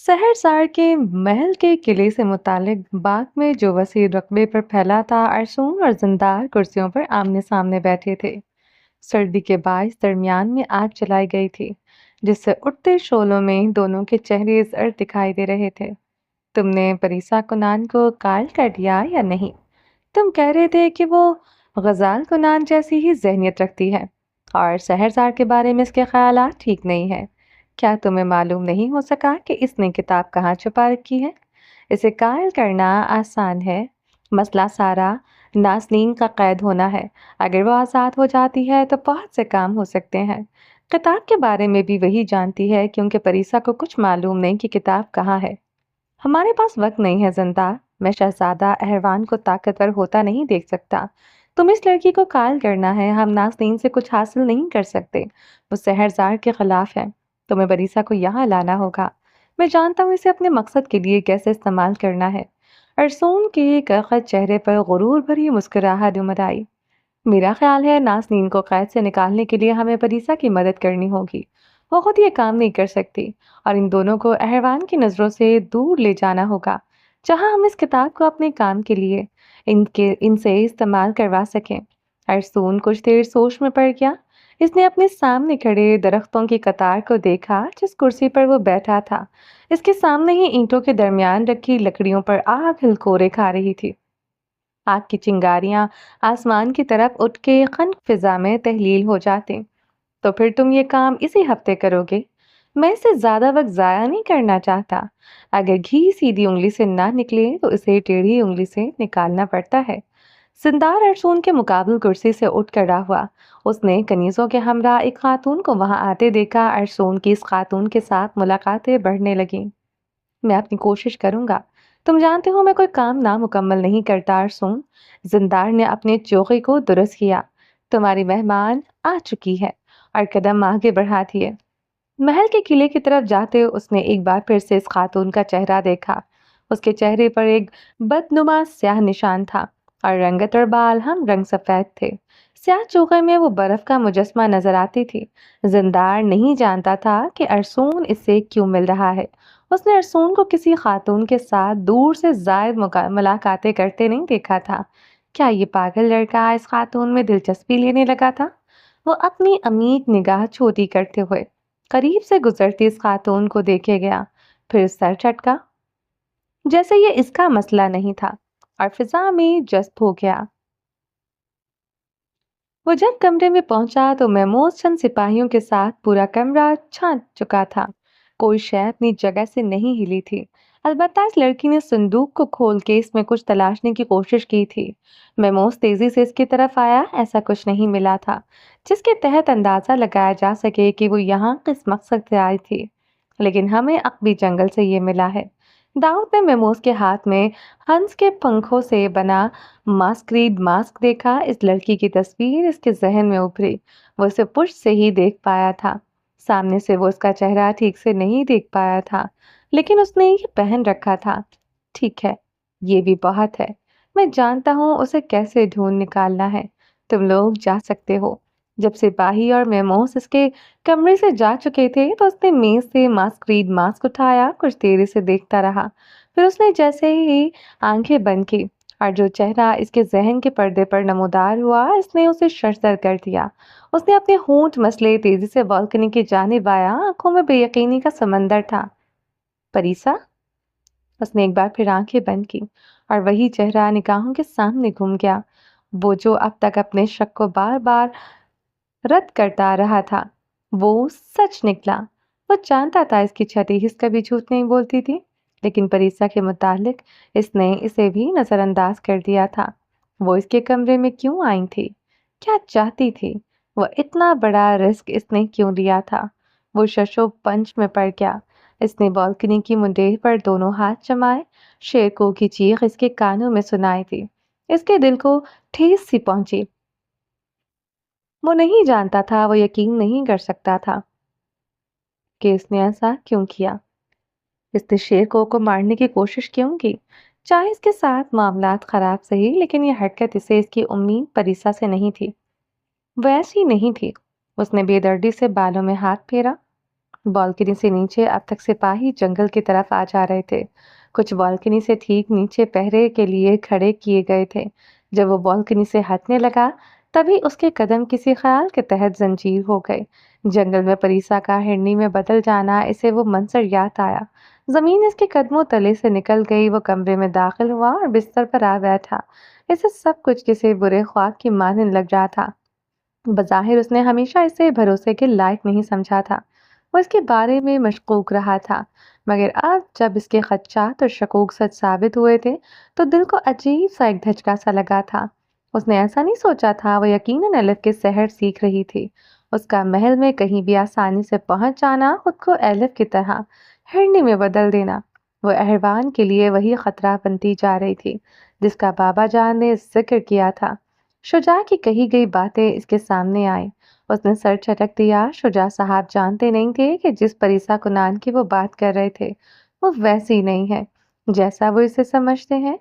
शहरसार के महल के किले से मुतालिक बाग में जो वसी रकबे पर फैला था, अरसून और जिंदार कुर्सियों पर आमने सामने बैठे थे। सर्दी के बायस दरमियान में आग जलाई गई थी, जिससे उठते शोलों में दोनों के चेहरे जर्द दिखाई दे रहे थे। तुमने परीसा कुनान को कायल कर दिया या नहीं? तुम कह रहे थे कि वो गजाल कुनान जैसी ही जहनियत रखती है और शहरसार के बारे में इसके ख्यालात ठीक नहीं है। क्या तुम्हें मालूम नहीं हो सका कि इसने किताब कहाँ छुपा रखी है? इसे कायल करना आसान है। मसला सारा नाज़नीन का कैद होना है। अगर वो आज़ाद हो जाती है तो बहुत से काम हो सकते हैं। किताब के बारे में भी वही जानती है, क्योंकि परीसा को कुछ मालूम नहीं कि किताब कहाँ है। हमारे पास वक्त नहीं है जिंदा। मैं शहजादा अहरवान को ताकतवर होता नहीं देख सकता। तुम इस लड़की को कायल करना है। हम नाज़नीन से कुछ हासिल नहीं कर सकते। वो शहरजार के खिलाफ है। तुम्हें बरीसा को यहाँ लाना होगा। मैं जानता हूँ इसे अपने मकसद के लिए कैसे इस्तेमाल करना है। अरसून के कखत चेहरे पर गुरूर भरी मुस्कुराहट उमड़ आई। मेरा ख्याल है नाज़नीन को कैद से निकालने के लिए हमें परीसा की मदद करनी होगी। वो खुद ये काम नहीं कर सकती और इन दोनों को अहरवान की नज़रों से दूर ले जाना होगा, जहां हम इस किताब को अपने काम के लिए इनसे इस्तेमाल करवा सकें। अरसून कुछ देर सोच में पड़ गया। इसने अपने सामने खड़े दरख्तों की कतार को देखा जिस कुर्सी पर वो बैठा था। इसके सामने ही ईंटों के दरमियान रखी लकड़ियों पर आग हिलकोरे खा रही थी। आग की चिंगारियां आसमान की तरफ उठ के खनक फिजा में तहलील हो जाते। तो फिर तुम ये काम इसी हफ्ते करोगे? मैं इससे ज्यादा वक्त जाया नहीं करना चाहता। अगर घी सीधी उंगली से ना निकले तो इसे टेढ़ी उंगली से निकालना पड़ता है। सिंदार अरसून के मुकाबले कुर्सी से उठ खड़ा हुआ। उसने कनीजों के हमरा एक खातून को वहां आते देखा। अरसून की इस खातून के साथ मुलाकातें बढ़ने लगीं। मैं अपनी कोशिश करूंगा। तुम जानते हो मैं कोई काम नामुकम्मल नहीं करता अरसून। जिंदार ने अपने चौके को दुरुस्त किया। तुम्हारी मेहमान आ चुकी है और कदम आगे बढ़ा दिए। महल के किले की तरफ जाते उसने एक बार फिर से इस खातून का चेहरा देखा। उसके चेहरे पर एक बदनुमा स्याह निशान था और रंगत और बाल हम रंग सफेद थे। स्याह चोखे में वो बर्फ का मुजस्मा नजर आती थी। जिंदार नहीं जानता था कि अरसून इससे क्यों मिल रहा है। उसने अरसून को किसी खातून के साथ दूर से जायद मुलाकातें करते नहीं देखा था। क्या ये पागल लड़का इस खातून में दिलचस्पी लेने लगा था? वो अपनी अमीर निगाह छोटी करते हुए करीब से गुजरती इस खातून को देखे गया, फिर सर झटका जैसे ये इसका मसला नहीं था और फिजा में जज्ब हो गया। वो जब कमरे में पहुंचा तो महमूद चंद सिपाहियों के साथ पूरा कमरा छान चुका था। कोई शय अपनी जगह से नहीं हिली थी। अलबत्ता इस लड़की ने संदूक को खोल के इसमें कुछ तलाशने की कोशिश की थी। महमूद तेजी से इसकी तरफ आया। ऐसा कुछ नहीं मिला था जिसके तहत अंदाजा लगाया जा सके कि वो यहाँ किस मकसद से आई थी। लेकिन हमें अकबी जंगल से ये मिला है। दाऊद ने महमूद के हाथ में हंस के पंखों से बना मास्करीड मास्क देखा। इस लड़की की तस्वीर इसके जहन में उभरी। वो उसे पुष्ट से ही देख पाया था। सामने से वो उसका चेहरा ठीक से नहीं देख पाया था, लेकिन उसने ये पहन रखा था। ठीक है, ये भी बहुत है। मैं जानता हूँ उसे कैसे ढूंढ निकालना है। तुम लोग जा सकते हो। जब सिपाही और मेमोस इसके कमरे से जा चुके थे तो उसने मेज से मास्करीड मास्क उठाया। कुछ देर इसे देखता रहा। फिर उसने जैसे ही आंखें बंद की और जो चेहरा इसके जहन के पर्दे पर नमूदार हुआ, इसने उसे शर्मसार कर दिया। उसने अपने होंठ मसले तेजी से बालकनी की जानिब आया। आंखों में बेयकीनी का समंदर था। परीसा? उसने एक बार फिर आंखें बंद की और वही चेहरा निगाहों के सामने घूम गया। वो जो अब तक अपने शक को बार बार रद्द करता आ रहा था, वो सच निकला। वो जानता था इसकी छठी हिस्स कभी झूठ नहीं बोलती थी, लेकिन परीसा के मुतालिक इसने इसे भी नजरअंदाज कर दिया था। वो इसके कमरे में क्यों आई थी? क्या चाहती थी? वो इतना बड़ा रिस्क इसने क्यों लिया था? वो शशो पंच में पड़ गया। इसने बालकनी की मुंडेर पर दोनों हाथ जमाए। शेरको की चीख इसके कानों में सुनाई थी। इसके दिल को ठेस सी पहुंची। वो नहीं जानता था, वो यकीन नहीं कर सकता था कि इसने ऐसा क्यों किया। इसने शेरको मारने की कोशिश क्यों की? चाहे इसके साथ मामलात खराब सही, लेकिन ये हरकत इसे इसकी उम्मीद परीसा से नहीं थी। वैसी नहीं थी। उसने बेदर्दी से बालों में हाथ फेरा। बालकनी से नीचे अब तक सिपाही जंगल की तरफ आ जा रहे थे। कुछ बालकनी से ठीक नीचे पहरे के लिए खड़े किए गए थे। जब वो बालकनी से हटने लगा, तभी उसके कदम किसी ख्याल के तहत जंजीर हो गए। जंगल में परिसा का हिरनी में बदल जाना, इसे वो मंजर याद आया। जमीन इसके कदमों तले से निकल गई। वो कमरे में दाखिल हुआ और बिस्तर पर आ बैठा। इसे सब कुछ किसी बुरे ख्वाब की मानने लग रहा था। बज़ाहिर उसने हमेशा इसे भरोसे के लायक नहीं समझा था। वो इसके बारे में मशकूक रहा था, मगर अब जब इसके खदशात और शकूक सच साबित हुए थे, तो दिल को अजीब सा एक धचका सा लगा था। उसने ऐसा नहीं सोचा था। वो यकीनन एलिफ के सहर सीख रही थी। उसका महल में कहीं भी आसानी से पहुंच जाना, खुद को एलिफ की तरह हिरनी में बदल देना, वो अहरवान के लिए वही खतरा बनती जा रही थी जिसका बाबा जान ने जिक्र किया था। शुजा की कही गई बातें इसके सामने आईं। उसने सर झटक दिया। शुजा साहब जानते नहीं थे कि जिस परिसा कुनान की वो बात कर रहे थे, वो वैसी नहीं है जैसा वो इसे समझते हैं।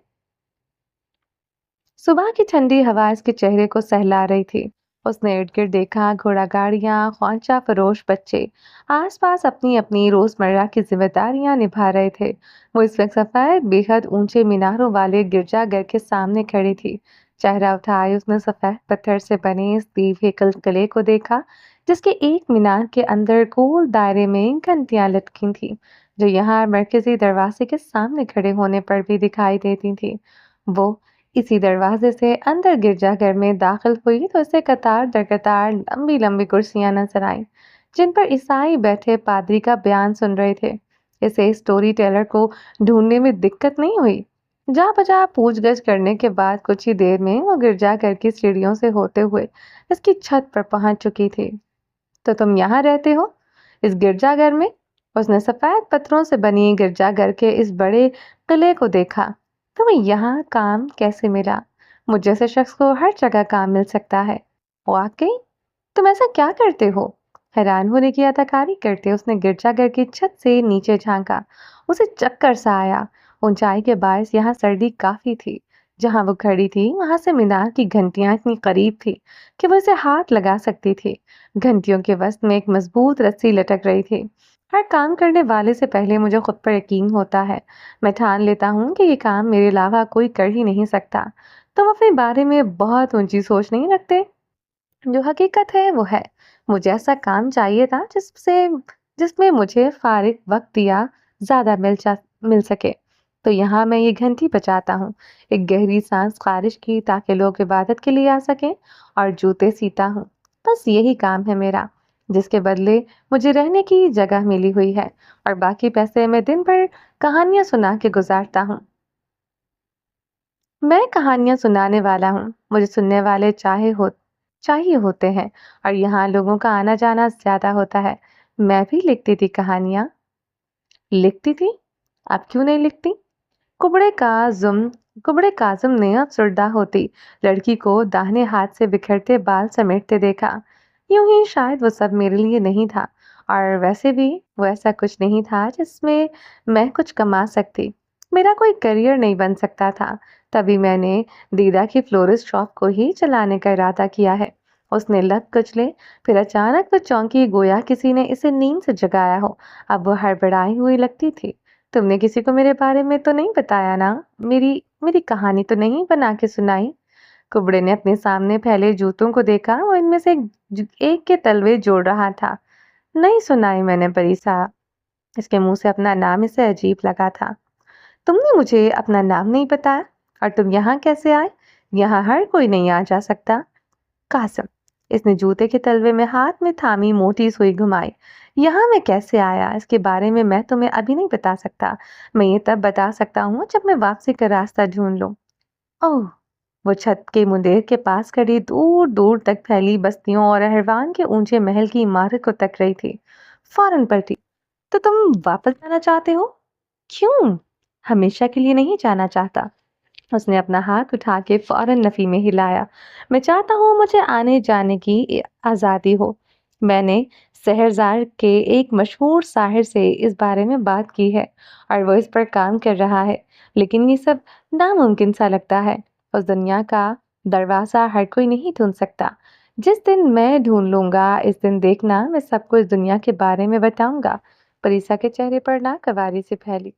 सुबह की ठंडी हवा इसके चेहरे को सहला रही थी। उसने इर्द गिर्द देखा, घोड़ा गाड़ियां, ख्वांचा फरोश बच्चे आसपास अपनी अपनी रोजमर्रा की जिम्मेदारियां निभा रहे थे। वो इस वक्त सफेद बेहद ऊंचे मीनारों वाले गिरजाघर के सामने खड़ी थी। चेहरा उठाए उसने सफेद पत्थर से बने इस दीप हेकल किले को देखा, जिसके एक मीनार के अंदर गोल दायरे में घंटियां लटकी थी, जो यहाँ मरकजी दरवाजे के सामने खड़े होने पर भी दिखाई देती थी। वो इसी दरवाजे से अंदर गिरजाघर में दाखिल हुई तो उसे कतार दर कतार लंबी लंबी कुर्सियां नजर आईं, जिन पर ईसाई बैठे पादरी का बयान सुन रहे थे। इसे स्टोरी टेलर को ढूंढने में दिक्कत नहीं हुई। जा बजा पूछगछ करने के बाद कुछ ही देर में वो गिरजाघर की सीढ़ियों से होते हुए इसकी छत पर पहुंच चुकी थी। तो तुम यहाँ रहते हो, इस गिरजाघर में? उसने सफेद पत्थरों से बनी गिरजाघर के इस बड़े किले को देखा। तुम्हें यहाँ काम कैसे मिला? मुझ जैसे शख्स को हर जगह काम मिल सकता है। वाकई? तुम ऐसा क्या करते हो? हैरान होने की अदाकारी करते उसने गिरजाघर की छत से नीचे झांका। उसे चक्कर सा आया। ऊंचाई के बायस यहाँ सर्दी काफी थी। जहां वो खड़ी थी वहां से मीनार की घंटियां इतनी करीब थी कि वो इसे हाथ लगा सकती थी। घंटियों के वसत में एक मजबूत रस्सी लटक रही थी। हर काम करने वाले से पहले मुझे खुद पर यकीन होता है। मैं ठान लेता हूँ कि ये काम मेरे अलावा कोई कर ही नहीं सकता। तुम अपने बारे में बहुत ऊंची सोच नहीं रखते। जो हकीकत है वो है। मुझे ऐसा काम चाहिए था जिसमें मुझे फारिग वक्त दिया ज्यादा मिल सके। तो यहाँ मैं ये घंटी बजाता हूँ, एक गहरी सांस खारिज की ताकि लोग इबादत के लिए आ सकें, और जूते सीता हूँ। बस यही काम है मेरा, जिसके बदले मुझे रहने की जगह मिली हुई है, और बाकी पैसे मैं दिन भर कहानियां सुना के गुजारता हूँ। मैं कहानियां सुनाने वाला हूँ। मुझे सुनने वाले चाहिए होते हैं, और यहाँ लोगों का आना जाना ज्यादा होता है। मैं भी लिखती थी कहानियां। लिखती थी? आप क्यों नहीं लिखती? कुबड़े काजुम कुबड़े काजुम ने अफसरदा होती लड़की को दाहिने हाथ से बिखरते बाल समेटते देखा। यूं ही शायद वो सब मेरे लिए नहीं था, और वैसे भी वो ऐसा कुछ नहीं था जिसमें मैं कुछ कमा सकती। मेरा कोई करियर नहीं बन सकता था। तभी मैंने दीदा की फ्लोरिस्ट शॉप को ही चलाने का इरादा किया है। उसने लत कुचले, फिर अचानक वो चौंकी, गोया किसी ने इसे नींद से जगाया हो। अब वो हड़बड़ाई हुई लगती थी। तुमने किसी को मेरे बारे में तो नहीं बताया ना? मेरी मेरी कहानी तो नहीं बना के सुनाई? कुबड़े ने अपने सामने फैले जूतों को देखा। वो इनमें से एक के तलवे जोड़ रहा था। नहीं सुनाई मैंने परिसा। इसके मुंह से अपना नाम इसे अजीब लगा था। तुमने मुझे अपना नाम नहीं बताया, और तुम यहाँ कैसे आए? यहाँ हर कोई नहीं आ जा सकता। कासम, इसने जूते के तलवे में हाथ में थामी मोटी सुई घुमाई। यहाँ मैं कैसे आया इसके बारे में मैं तुम्हें अभी नहीं बता सकता। मैं ये तब बता सकता हूँ जब मैं वापसी का रास्ता ढूंढ लूं। ओह! वो छत के मुंडेर के पास खड़ी दूर दूर तक फैली बस्तियों और अहरवान के ऊंचे महल की इमारत को तक रही थी। फौरन पलटी। तो तुम वापस जाना चाहते हो? क्यों? हमेशा के लिए नहीं जाना चाहता। उसने अपना हाथ उठा के फौरन नफी में हिलाया। मैं चाहता हूँ मुझे आने जाने की आज़ादी हो। मैंने शहरजार के एक मशहूर साहिर से इस बारे में बात की है, और वो इस पर काम कर रहा है, लेकिन ये सब नामुमकिन सा लगता है। उस दुनिया का दरवाज़ा हर कोई नहीं ढूंढ सकता। जिस दिन मैं ढूंढ लूंगा, इस दिन देखना मैं सबको इस दुनिया के बारे में बताऊंगा। परीसा के चेहरे पर नाकवारी से फैली।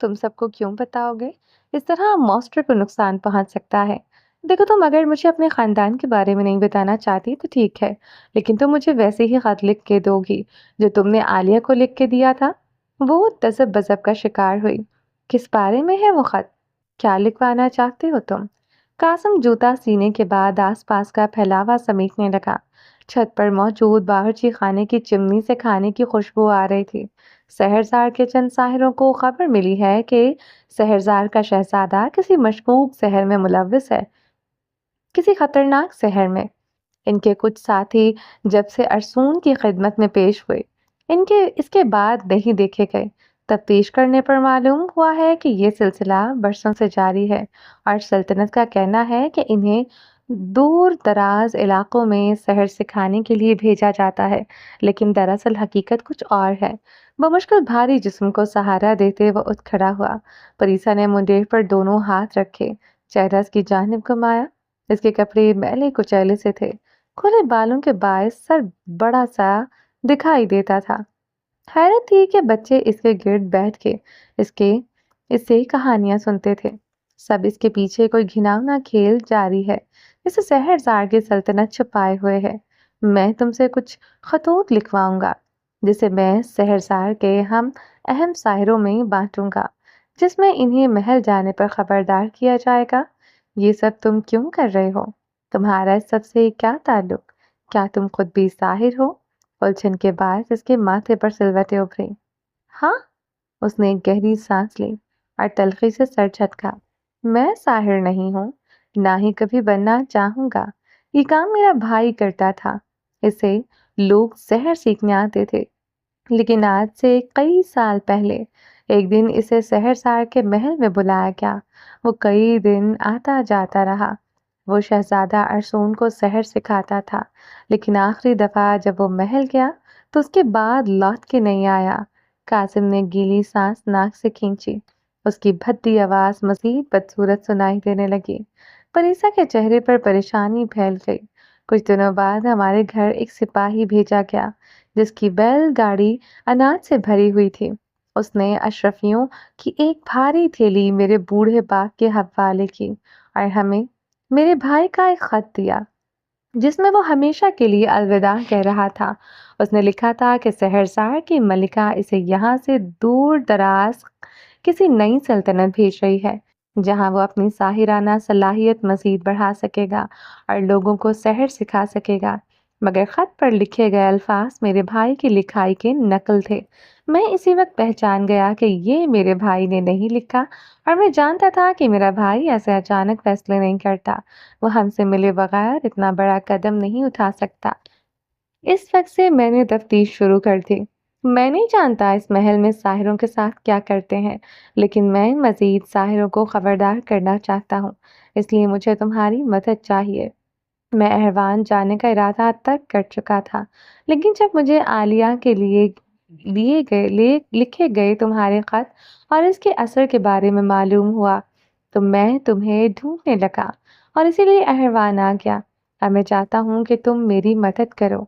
तुम सबको क्यों बताओगे? इस तरह मॉन्स्टर को नुकसान पहुंच सकता है। देखो, तुम अगर मुझे अपने खानदान के बारे में नहीं बताना चाहती तो ठीक है, लेकिन तुम मुझे वैसे ही खत लिख के दोगी जो तुमने आलिया को लिख के दिया था। वो तजब बजब का शिकार हुई। किस बारे में है वो खत? क्या लिखवाना चाहते हो तुम? कासिम जूता सीने के बाद आसपास का फैलावा समेटने लगा। छत पर मौजूद बावर्ची खाने की चिमनी से खाने की खुशबू आ रही थी। शहरजार के चंद साहिरों को खबर मिली है कि शहरजार का शहजादा किसी मशकूक शहर में मुलव्विस है, किसी खतरनाक शहर में। इनके कुछ साथी जब से अरसून की खिदमत में पेश हुए, इनके इसके बाद नहीं देखे गए। तफ्तीश करने पर मालूम हुआ है कि ये सिलसिला बरसों से जारी है और सल्तनत का कहना है कि इन्हें दूर दराज इलाकों में शहर सिखाने के लिए भेजा जाता है, लेकिन दरअसल हकीकत कुछ और है। बमुश्किल भारी जिस्म को सहारा देते वो उठ खड़ा हुआ। परीसा ने मुंडेर पर दोनों हाथ रखे, चेहरा इसकी जानिब घुमाया। इसके कपड़े मैले कुचैले से थे, खुले बालों के बायस सर बड़ा सा दिखाई देता था। हैरत थी कि बच्चे इसके गिर्द बैठ के इसके इससे कहानियां सुनते थे। सब इसके पीछे कोई घिनौना खेल जारी है। इस शहरजार की सल्तनत छुपाए हुए है। मैं तुमसे कुछ खतूत लिखवाऊंगा, जिसे मैं शहरजार के हम अहम साहिरों में बांटूंगा, जिसमें इन्हें महल जाने पर खबरदार किया जाएगा। ये सब तुम क्यों कर रहे हो? तुम्हारा इस सब से क्या ताल्लुक? क्या तुम खुद भी साहिर हो? उलझन के बाद इसके माथे पर सिलवटें उभरी। हाँ, उसने एक गहरी सांस ली और तलखी से सर झटका। मैं साहिर नहीं हूँ, ना ही कभी बनना चाहूंगा। ये काम मेरा भाई करता था। इसे लोग शहर सीखने आते थे, लेकिन आज से कई साल पहले एक दिन इसे शहरसार के महल में बुलाया गया। वो कई दिन आता जाता रहा। वो शहजादा अरसून को शहर सिखाता था, लेकिन आखिरी दफा जब वो महल गया तो उसके बाद लौट के नहीं आया। कासिम ने गीली सांस नाक से खींची। उसकी भद्दी आवाज मजीद बदसूरत सुनाई देने लगी। परीसा के चेहरे पर परेशानी फैल गई। कुछ दिनों बाद हमारे घर एक सिपाही भेजा गया, जिसकी बैलगाड़ी अनाज से भरी हुई थी। उसने अशरफियों की एक भारी थैली मेरे बूढ़े बाप के हवाले की और हमें मेरे भाई का एक खत दिया, जिसमें वो हमेशा के लिए अलविदा कह रहा था। उसने लिखा था कि शहरसार की मलिका इसे यहाँ से दूर दराज किसी नई सल्तनत भेज रही है, जहाँ वो अपनी साहिराना सलाहियत मजीद बढ़ा सकेगा और लोगों को शहर सिखा सकेगा। मगर खत पर लिखे गए अल्फाज मेरे भाई की लिखाई के नकल थे। मैं इसी वक्त पहचान गया कि ये मेरे भाई ने नहीं लिखा, और मैं जानता था कि मेरा भाई ऐसे अचानक फैसले नहीं करता। वो हमसे मिले बगैर इतना बड़ा कदम नहीं उठा सकता। इस वक्त से मैंने तफ्तीश शुरू कर दी। मैं नहीं जानता इस महल में साहिरों के साथ क्या करते हैं, लेकिन मैं मजीद साहिरों को खबरदार करना चाहता हूँ। इसलिए मुझे तुम्हारी मदद चाहिए। मैं अहरवान जाने का इरादा तक कर चुका था, लेकिन जब मुझे आलिया के लिए लिखे गए तुम्हारे खत और इसके असर के बारे में मालूम हुआ, तो मैं तुम्हें ढूंढने लगा और इसीलिए अहरवान आ गया। अब मैं चाहता हूँ कि तुम मेरी मदद करो।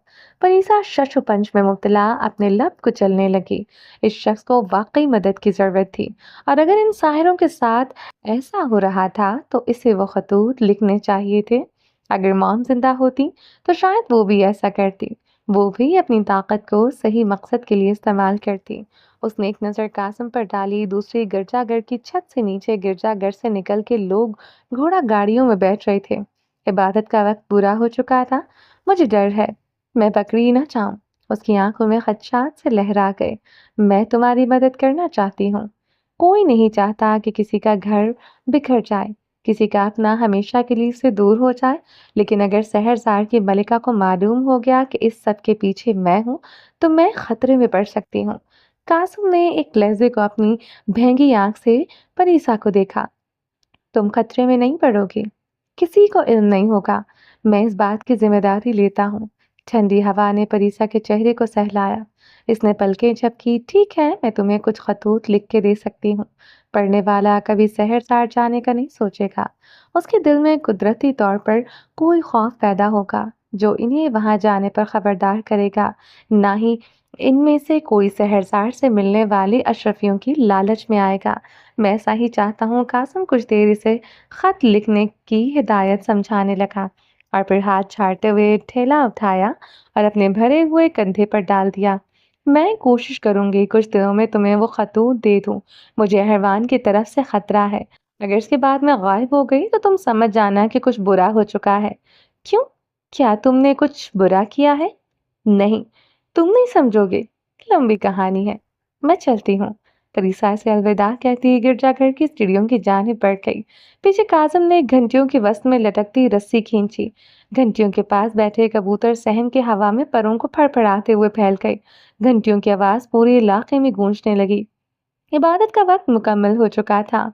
परीसा शशुपंच में मुब्तला अपने लब कुचलने लगी। इस शख्स को वाकई मदद की जरूरत थी, और अगर इन साहिरों के साथ ऐसा हो रहा था तो इसे वो खतूत लिखने चाहिए थे। अगर मॉम जिंदा होती तो शायद वो भी ऐसा करती। वो भी अपनी ताकत को सही मकसद के लिए इस्तेमाल करती। उसने एक नज़र कासिम पर डाली। दूसरी गिरजाघर की छत से नीचे गिरजाघर से निकल के लोग घोड़ा गाड़ियों में बैठ रहे थे। इबादत का वक्त पूरा हो चुका था। मुझे डर है, मैं पकड़ी ना जाऊं। उसकी आंखों में खदशात से लहरा गए। मैं तुम्हारी मदद करना चाहती हूँ। कोई नहीं चाहता कि किसी का घर बिखर जाए, किसी का अपना हमेशा के लिए से दूर हो जाए। लेकिन अगर शहरसार की मलिका को मालूम हो गया कि इस सब के पीछे मैं हूँ, तो मैं खतरे में पड़ सकती हूँ। कासिम ने एक लहजे को अपनी भेंगी आंख से परीसा को देखा। तुम खतरे में नहीं पड़ोगी, किसी को इल्म नहीं होगा। मैं इस बात की जिम्मेदारी लेता हूँ। ठंडी हवा ने परीसा के चेहरे को सहलाया। इसने पलकें झपकी। ठीक है, मैं तुम्हें कुछ खतूत लिख के दे सकती हूँ। पढ़ने वाला कभी शहरसार जाने का नहीं सोचेगा। उसके दिल में कुदरती तौर पर कोई खौफ पैदा होगा। जो इन्हें वहां जाने पर खबरदार करेगा, ना ही इनमें से कोई शहरसार से मिलने वाली अशरफियों की लालच में आएगा। मैं ऐसा ही चाहता हूँ। कासिम कुछ देर इसे खत लिखने की हिदायत समझाने लगा और फिर हाथ झाड़ते हुए ठेला उठाया और अपने भरे हुए कंधे पर डाल दिया। मैं कोशिश करूंगी कुछ दिनों में तुम्हें वो खतूत दे दूं। मुझे हैवान की तरफ से खतरा है। अगर इसके बाद मैं गायब हो गई तो तुम समझ जाना कि कुछ बुरा हो चुका है। क्यों? क्या तुमने कुछ बुरा किया है? नहीं, तुम नहीं समझोगे। लंबी कहानी है। मैं चलती हूँ। करीसा से अलविदा कहती ही गिरजाघर की सीढ़ियों की जानिब बढ़ गई। पीछे काजिम ने घंटियों की वस्त में लटकती रस्सी खींची। घंटियों के पास बैठे कबूतर सहम के हवा में परों को फड़फड़ाते हुए फैल गए। घंटियों की आवाज पूरे इलाके में गूंजने लगी। इबादत का वक्त मुकम्मल हो चुका था।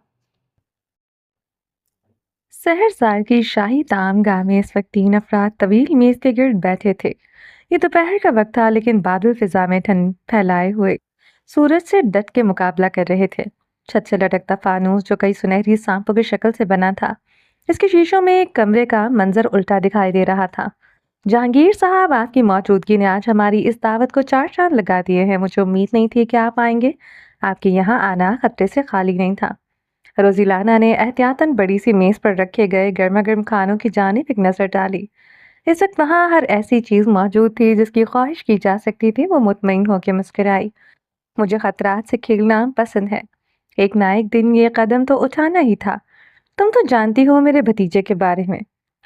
शहरसार की शाही तामगाह में इस वक्त 3 अफराद तवील मेज के गिर्द बैठे थे। ये दोपहर का वक्त था, लेकिन बादल फिजा में ठंड फैलाए हुए सूरज से डट के मुकाबला कर रहे थे। छत से लटकता फानूस, जो कई सुनहरी सांपों की शक्ल से बना था, इसके शीशों में एक कमरे का मंजर उल्टा दिखाई दे रहा था। जहांगीर साहब, आपकी मौजूदगी ने आज हमारी इस दावत को 4 चांद लगा दिए हैं। मुझे उम्मीद नहीं थी कि आप आएंगे। आपके यहाँ आना खतरे से खाली नहीं था। रोजीलाना ने एहतियातन बड़ी सी मेज पर रखे गए गर्मा गर्म खानों की जानिब एक नजर डाली। इस वक्त वहां हर ऐसी चीज मौजूद थी जिसकी ख्वाहिश की जा सकती थी। वो मुतमईन होकर मुस्कुराई। मुझे खतरात से खेलना पसंद है। एक ना एक दिन ये कदम तो उठाना ही था। तुम तो जानती हो मेरे भतीजे के बारे में।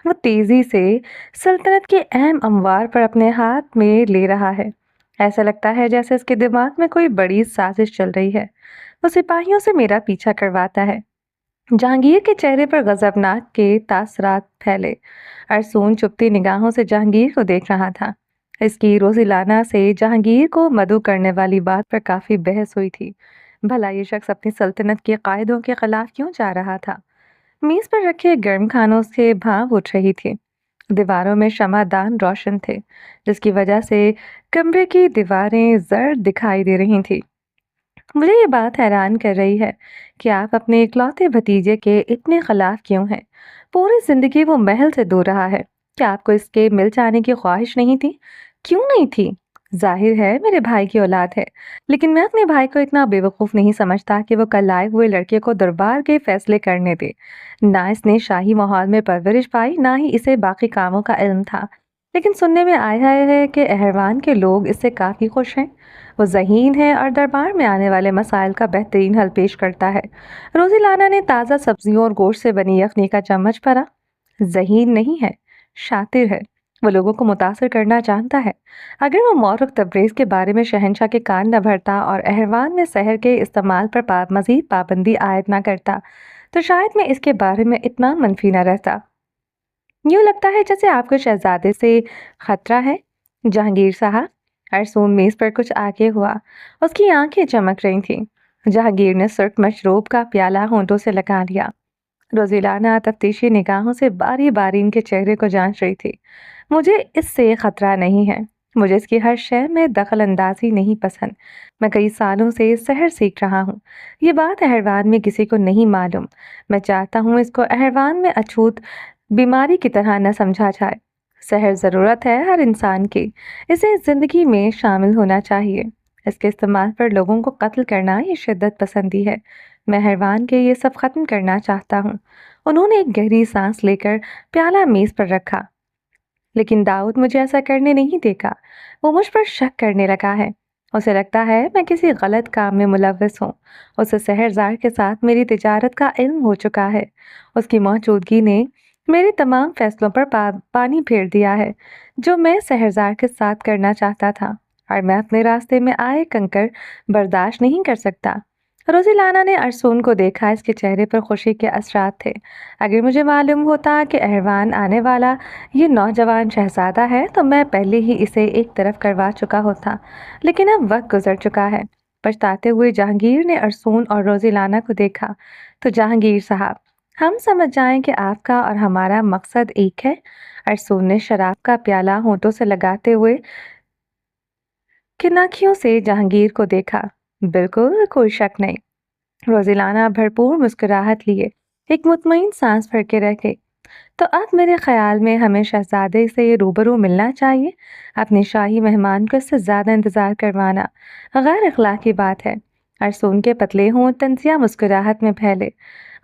वो तेजी से सल्तनत के अहम अमवार पर अपने हाथ में ले रहा है। ऐसा लगता है जैसे इसके दिमाग में कोई बड़ी साजिश चल रही है। वो सिपाहियों से मेरा पीछा करवाता है। जहांगीर के चेहरे पर गजबनाक के तासरात फैले। अरसून चुपती निगाहों से जहांगीर को देख रहा था। इसकी रोजिलाना से जहांगीर को मदऊ करने वाली बात पर काफी बहस हुई थी। भला ये शख्स अपनी सल्तनत के कायदों के खिलाफ क्यों जा रहा था? मेज पर रखे गर्म खानों से भाप उठ रही थी। दीवारों में शमादान रोशन थे, जिसकी वजह से कमरे की दीवारें जर्द दिखाई दे रही थी। मुझे ये बात हैरान कर रही है कि आप अपने इकलौते भतीजे के इतने खिलाफ क्यों हैं। पूरी जिंदगी वो महल से दूर रहा है। क्या आपको इसके मिल जाने की ख्वाहिश नहीं थी? क्यों नहीं थी? जाहिर है मेरे भाई की औलाद है, लेकिन मैं अपने भाई को इतना बेवकूफ नहीं समझता कि वो कल आए हुए लड़के को दरबार के फैसले करने दे। ना इसने शाही माहौल में परवरिश पाई, ना ही इसे बाकी कामों का इल्म था। लेकिन सुनने में आया है कि अहरवान के लोग इससे काफी खुश हैं। वो ज़हीन है और दरबार में आने वाले मसाइल का बेहतरीन हल पेश करता है। रोज़िलाना ने ताज़ा सब्जियों और गोश्त से बनी यखनी का चम्मच भरा। ज़हीन नहीं है, शातिर है। वो लोगों को मुतासर करना जानता है। अगर वो मौरख तबरेज़ के बारे में शहंशाह के कान न भरता और अहरवान में शहर के इस्तेमाल पर मज़ीद पाबंदी आयद न करता, तो शायद मैं इसके बारे में इतना मनफी न रहता। यूँ लगता है जैसे आपको शहजादे से खतरा है, जहांगीर साहब। अरसून मेज पर कुछ आगे हुआ। उसकी आंखें चमक रही थीं। जहांगीर ने सुर्ख मशरूब का प्याला होंठों से लगा लिया। रोजिलाना तफ्तीशी निगाहों से बारी बारी इनके चेहरे को जांच रही थी। मुझे इससे खतरा नहीं है। मुझे इसकी हर शय में दखल अंदाजी नहीं पसंद। मैं कई सालों से सहर सीख रहा हूँ। ये बात अहरवान में किसी को नहीं मालूम। मैं चाहता हूँ इसको अहरवान में अछूत बीमारी की तरह न समझा जाए। सहर ज़रूरत है हर इंसान की। इसे ज़िंदगी में शामिल होना चाहिए। इसके इस्तेमाल पर लोगों को कत्ल करना ये शिद्दत पसंदी है। मैं अहरवान के ये सब ख़त्म करना चाहता हूँ। उन्होंने एक गहरी सांस लेकर प्याला मेज़ पर रखा। लेकिन दाऊद मुझे ऐसा करने नहीं देगा। वो मुझ पर शक करने लगा है। उसे लगता है मैं किसी गलत काम में मुलव्वस हूँ। उसे शहरज़ार के साथ मेरी तिजारत का इल्म हो चुका है। उसकी मौजूदगी ने मेरे तमाम फैसलों पर पानी फेर दिया है, जो मैं शहरज़ार के साथ करना चाहता था। और मैं अपने रास्ते में आए कंकर बर्दाश्त नहीं कर सकता। रोज़िलाना ने अरसून को देखा। इसके चेहरे पर खुशी के असरात थे। अगर मुझे मालूम होता कि अहरवान आने वाला ये नौजवान शहजादा है, तो मैं पहले ही इसे एक तरफ करवा चुका होता। लेकिन अब वक्त गुजर चुका है। पछताते हुए जहांगीर ने अरसून और रोज़िलाना को देखा। तो जहांगीर साहब, हम समझ जाएं कि आपका और हमारा मकसद एक है। अरसून ने शराब का प्याला होंठों से लगाते हुए किनाखियों से जहांगीर को देखा। बिल्कुल, कोई शक नहीं। रोज़िलाना भरपूर मुस्कुराहट लिए एक मुतमईन सांस भर के रह गई। تو اب میرے خیال میں ہمیں شہزادے سے روبرو ملنا چاہیے۔ اپنے شاہی مہمان کو اس سے زیادہ انتظار کروانا غیر اخلاقی بات ہے۔ ارسون کے پتلے ہوں تنزیہ مسکراہٹ میں پھیلے۔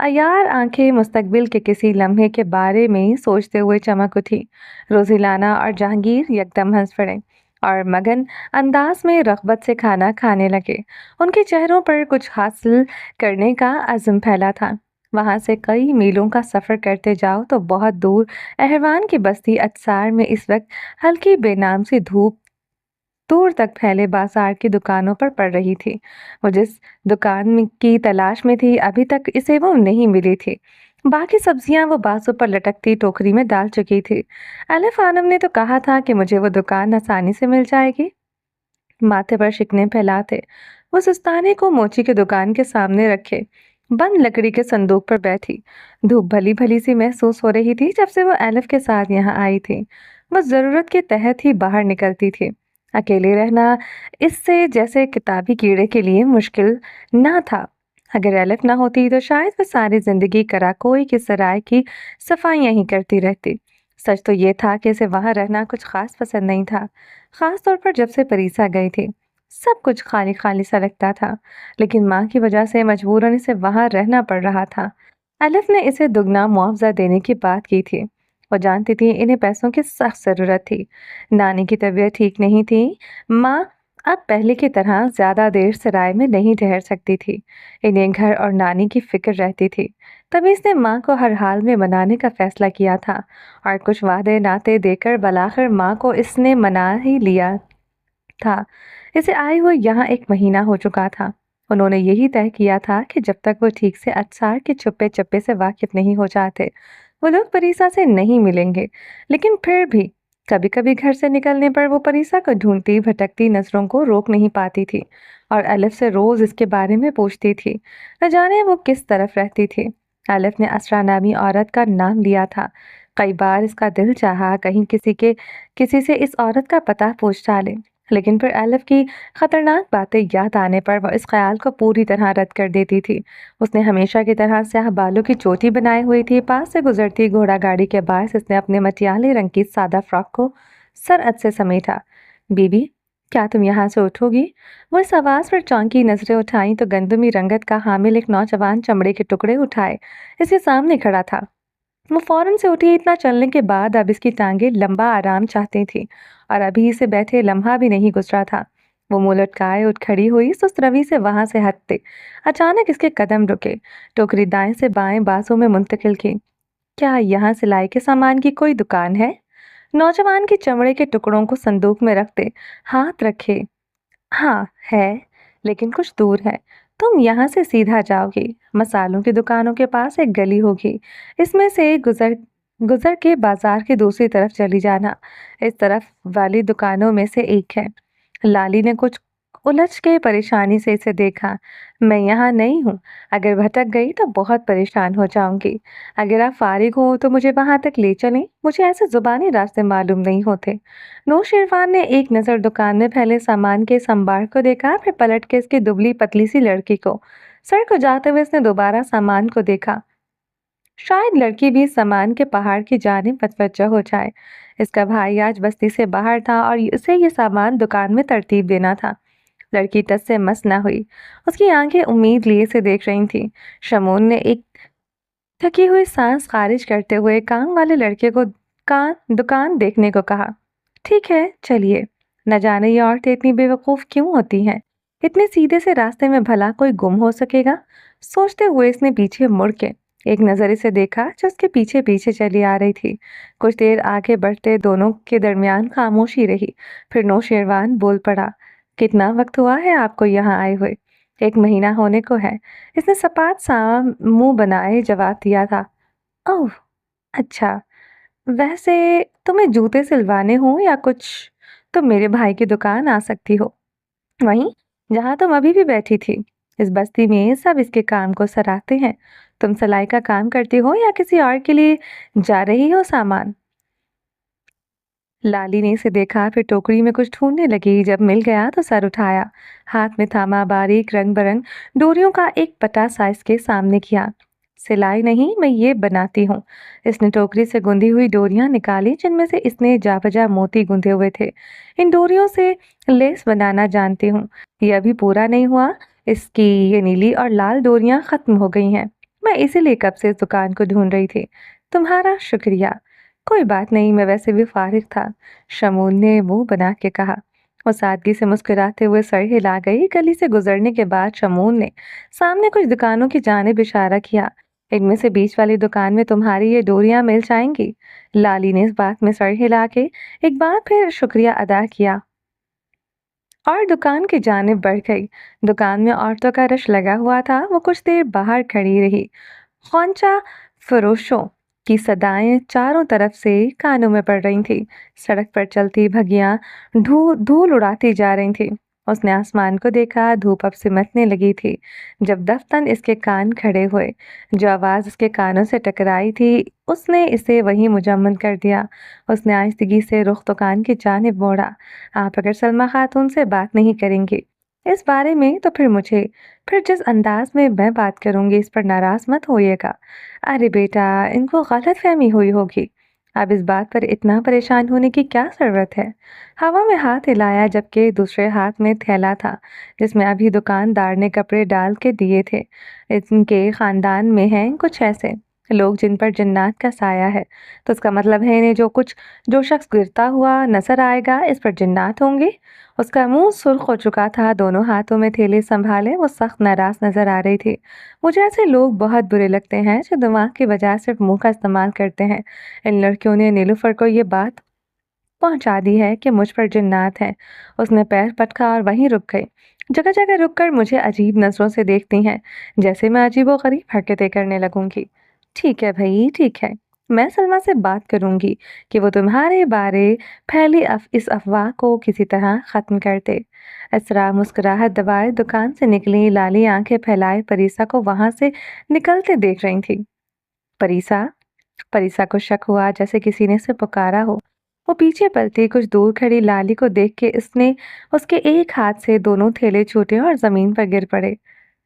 عیار آنکھیں مستقبل کے کسی لمحے کے بارے میں سوچتے ہوئے چمک اٹھی۔ روزیلانہ اور جہانگیر یکدم ہنس پڑے اور مگن انداز میں رغبت سے کھانا کھانے لگے۔ ان کے چہروں پر کچھ حاصل کرنے کا عزم پھیلا تھا۔ وہاں سے کئی میلوں کا سفر کرتے جاؤ تو بہت دور اہروان کی بستی اجسار میں اس وقت ہلکی بے نام سی دھوپ دور تک پھیلے بازار کی دکانوں پر پڑ رہی تھی۔ وہ جس دکان کی تلاش میں تھی ابھی تک اسے وہ نہیں ملی تھی۔ باقی سبزیاں وہ بازو پر لٹکتی ٹوکری میں ڈال چکی تھی۔ الف خانم نے تو کہا تھا کہ مجھے وہ دکان آسانی سے مل جائے گی۔ ماتھے پر شکنے پھیلاتے وہ سستانے کو موچی کی دکان کے سامنے رکھے بند لکڑی کے صندوق پر بیٹھی۔ دھوپ بھلی بھلی سی محسوس ہو رہی تھی جب سے وہ الف کے ساتھ یہاں آئی تھی۔ وہ ضرورت کے تحت ہی باہر نکلتی تھی۔ اکیلے رہنا اس سے جیسے کتابی کیڑے کے لیے مشکل نہ تھا۔ اگر الف نہ ہوتی تو شاید وہ ساری زندگی کراکوئی کی سرائے کی صفائیاں ہی کرتی رہتی۔ سچ تو یہ تھا کہ اسے وہاں رہنا کچھ خاص پسند نہیں تھا، خاص طور پر جب سے پریسا گئی تھی۔ سب کچھ خالی خالی سا لگتا تھا، لیکن ماں کی وجہ سے مجبوراً اسے وہاں رہنا پڑ رہا تھا۔ الف نے اسے دگنا معاوضہ دینے کی بات کی تھی۔ وہ جانتی تھی انہیں پیسوں کی سخت ضرورت تھی۔ نانی کی طبیعت ٹھیک نہیں تھی۔ ماں اب پہلے کی طرح زیادہ دیر سرائے میں نہیں ٹھہر سکتی تھی۔ انہیں گھر اور نانی کی فکر رہتی تھی۔ تبھی اس نے ماں کو ہر حال میں منانے کا فیصلہ کیا تھا اور کچھ وعدے ناطے دے کر بالآخر ماں کو اس نے منا ہی لیا تھا۔ اسے آئے ہوئے یہاں 1 مہینہ ہو چکا تھا۔ انہوں نے یہی طے کیا تھا کہ جب تک وہ ٹھیک سے اجسار کے چھپے چپے سے واقف نہیں ہو جاتے وہ لوگ پریسا سے نہیں ملیں گے۔ لیکن پھر بھی کبھی کبھی گھر سے نکلنے پر وہ پریسا کو ڈھونڈتی بھٹکتی نظروں کو روک نہیں پاتی تھی اور الف سے روز اس کے بارے میں پوچھتی تھی۔ نہ جانے وہ کس طرف رہتی تھی۔ الف نے اسرا نامی عورت کا نام لیا تھا۔ کئی بار اس کا دل چاہا کہیں کسی سے اس عورت کا پتہ پوچھ ڈالے، لیکن پھر الف کی خطرناک باتیں یاد آنے پر وہ اس خیال کو پوری طرح رد کر دیتی تھی۔ اس نے ہمیشہ کی طرح سیاہ بالوں کی چوٹی بنائی ہوئی تھی۔ پاس سے گزرتی گھوڑا گاڑی کے باعث اس نے اپنے مٹیالے رنگ کی سادہ فراک کو سرعت سے سمیٹا۔ بی بی، کیا تم یہاں سے اٹھو گی؟ وہ اس آواز پر چونکی نظریں اٹھائیں تو گندمی رنگت کا حامل ایک نوجوان چمڑے کے ٹکڑے اٹھائے اس کے سامنے کھڑا تھا۔ وہ فوراً سے اٹھی۔ اتنا چلنے کے بعد اب اس کی ٹانگیں لمبا آرام چاہتی تھی اور ابھی اسے بیٹھے لمحہ بھی نہیں گزرا تھا۔ وہ منہ لٹکائے اٹھ کھڑی ہوئی، سست روی سے وہاں سے ہٹتے اچانک اس کے قدم رکے۔ ٹوکری دائیں سے بائیں بازو میں منتقل کی۔ کیا یہاں سلائی کے سامان کی کوئی دکان ہے؟ نوجوان کے چمڑے کے ٹکڑوں کو صندوق میں رکھتے ہاتھ رکھے۔ ہاں ہے، لیکن کچھ دور ہے۔ تم یہاں سے سیدھا جاؤ گی، مسالوں کی دکانوں کے پاس ایک گلی ہوگی، اس میں سے گزر کے بازار کی دوسری طرف چلی جانا۔ اس طرف والی دکانوں میں سے ایک ہے۔ لالی نے کچھ الجھ کے پریشانی سے اسے دیکھا۔ میں یہاں نہیں ہوں، اگر بھٹک گئی تو بہت پریشان ہو جاؤں گی۔ اگر آپ فارغ ہو تو مجھے وہاں تک لے چلیں، مجھے ایسے زبانی راستے معلوم نہیں ہوتے۔ نوشیروان نے ایک نظر دکان میں پھیلے سامان کے سمبار کو دیکھا، پھر پلٹ کے اس کی دبلی پتلی سی لڑکی کو۔ سڑک کو جاتے ہوئے اس نے دوبارہ سامان کو دیکھا۔ شاید لڑکی بھی سامان کے پہاڑ کی جانب متوجہ ہو جائے۔ اس کا بھائی آج بستی سے باہر تھا اور اسے یہ سامان دکان میں ترتیب دینا تھا۔ لڑکی ٹس سے مس نہ ہوئی۔ اس کی آنکھیں امید لیے سے دیکھ رہی تھیں۔ شمون نے ایک تھکی ہوئی سانس خارج کرتے ہوئے کام والے لڑکے کو دکان دیکھنے کو کہا۔ ٹھیک ہے، چلیے۔ نہ جانے یہ عورتیں اتنی بے وقوف کیوں ہوتی ہیں؟ اتنے سیدھے سے راستے میں بھلا کوئی گم ہو سکے گا؟ سوچتے ہوئے اس نے پیچھے مڑ کے ایک نظر اسے دیکھا جو اس کے پیچھے پیچھے چلی آ رہی تھی۔ کچھ دیر آگے بڑھتے دونوں کے درمیان خاموشی رہی، پھر نوشیروان بول پڑا۔ کتنا وقت ہوا ہے آپ کو یہاں آئے ہوئے؟ 1 مہینہ ہونے کو ہے، اس نے سپاٹ سا منہ بنائے جواب دیا تھا۔ اوہ اچھا، ویسے تمہیں جوتے سلوانے ہوں یا کچھ تو میرے بھائی کی دکان آ سکتی ہو، وہیں جہاں تم ابھی بھی بیٹھی تھی۔ اس بستی میں سب اس کے کام کو سراہتے ہیں۔ تم سلائی کا کام کرتی ہو یا کسی اور کے لیے جا رہی ہو سامان؟ لالی نے اسے دیکھا، پھر ٹوکری میں کچھ ڈھونڈنے لگی۔ جب مل گیا تو سر اٹھایا، ہاتھ میں تھاما باریک رنگ برنگ ڈوریوں کا ایک پٹا سائز کے سامنے کیا۔ सिलाई नहीं, मैं ये बनाती हूँ। इसने टोकरी से गुंदी हुई डोरियां निकाली जिनमें से इसने जा बजा मोती गुंथे हुए थे। इन डोरियों से लेस बनाना जानती हूँ। ये अभी पूरा नहीं हुआ। इसकी ये नीली और लाल डोरियां खत्म हो गई हैं। मैं इसीलिए कब से इस दुकान को ढूंढ रही थी। तुम्हारा शुक्रिया। कोई बात नहीं, मैं वैसे भी फारिग था, शमून ने मुंह बना के कहा। वो सादगी से मुस्कुराते हुए सर हिला गई। गली से गुजरने के बाद शमून ने सामने कुछ दुकानों की जानिब इशारा किया। इनमें से बीच वाली दुकान में तुम्हारी ये डोरियां मिल जाएंगी। लाली ने इस बात में सर हिला के एक बार फिर शुक्रिया अदा किया और दुकान की जानिब बढ़ गई। दुकान में औरतों का रश लगा हुआ था। वो कुछ देर बाहर खड़ी रही। ख्वांचा फरोशों की सदाएं चारों तरफ से कानों में पड़ रही थी। सड़क पर चलती भगियां धूल उड़ाती जा रही थी। उसने आसमान को देखा। धूप अब सिमटने लगी थी जब दफ्तन इसके कान खड़े हुए। जो आवाज उसके कानों से टकराई थी उसने इसे वहीं मुजम्मन कर दिया। उसने आहिस्तगी से रुख दुकान की जानिब मोड़ा। आप अगर सलमा खातून से बात नहीं करेंगे इस बारे में तो फिर जिस अंदाज में मैं बात करूंगी इस पर नाराज मत होइएगा। अरे बेटा, इनको गलतफहमी हुई होगी। अब इस बात पर इतना परेशान होने की क्या जरूरत है। हवा में हाथ हिलाया जबकि दूसरे हाथ में थैला था जिसमें अभी दुकानदार ने कपड़े डाल के दिए थे। इनके खानदान में हैं कुछ ऐसे लोग जिन पर जिन्नात का साया है। तो इसका मतलब है इन्हें जो शख्स गिरता हुआ नजर आएगा इस पर जिन्नात होंगे। उसका मुंह सुर्ख हो चुका था। दोनों हाथों में थैले संभाले वो सख्त नाराज नजर आ रही थी। मुझे ऐसे लोग बहुत बुरे लगते हैं जो दिमाग की बजाय सिर्फ मुंह का इस्तेमाल करते हैं। इन लड़कियों ने नीलूफर को ये बात पहुंचा दी है कि मुझ पर जिन्नात है। उसने पैर पटका और वहीं रुक गई। जगह जगह रुककर मुझे अजीब नजरों से देखती हैं, जैसे मैं अजीबोगरीब हरकतें करने लगूंगी। ठीक है भाई, ठीक है। मैं सलमा से बात करूंगी कि वो तुम्हारे बारे फैली इस अफवाह को किसी तरह खत्म कर दे। असरा मुस्कुराहट दबाए दुकान से निकली। लाली आंखें फैलाए परीसा को वहां से निकलते देख रही थी। परीसा परीसा को शक हुआ जैसे किसी ने उसे पुकारा हो। वो पीछे पलटी। कुछ दूर खड़ी लाली को देख के इसने उसके एक हाथ से दोनों थैले छूटे और जमीन पर गिर पड़े।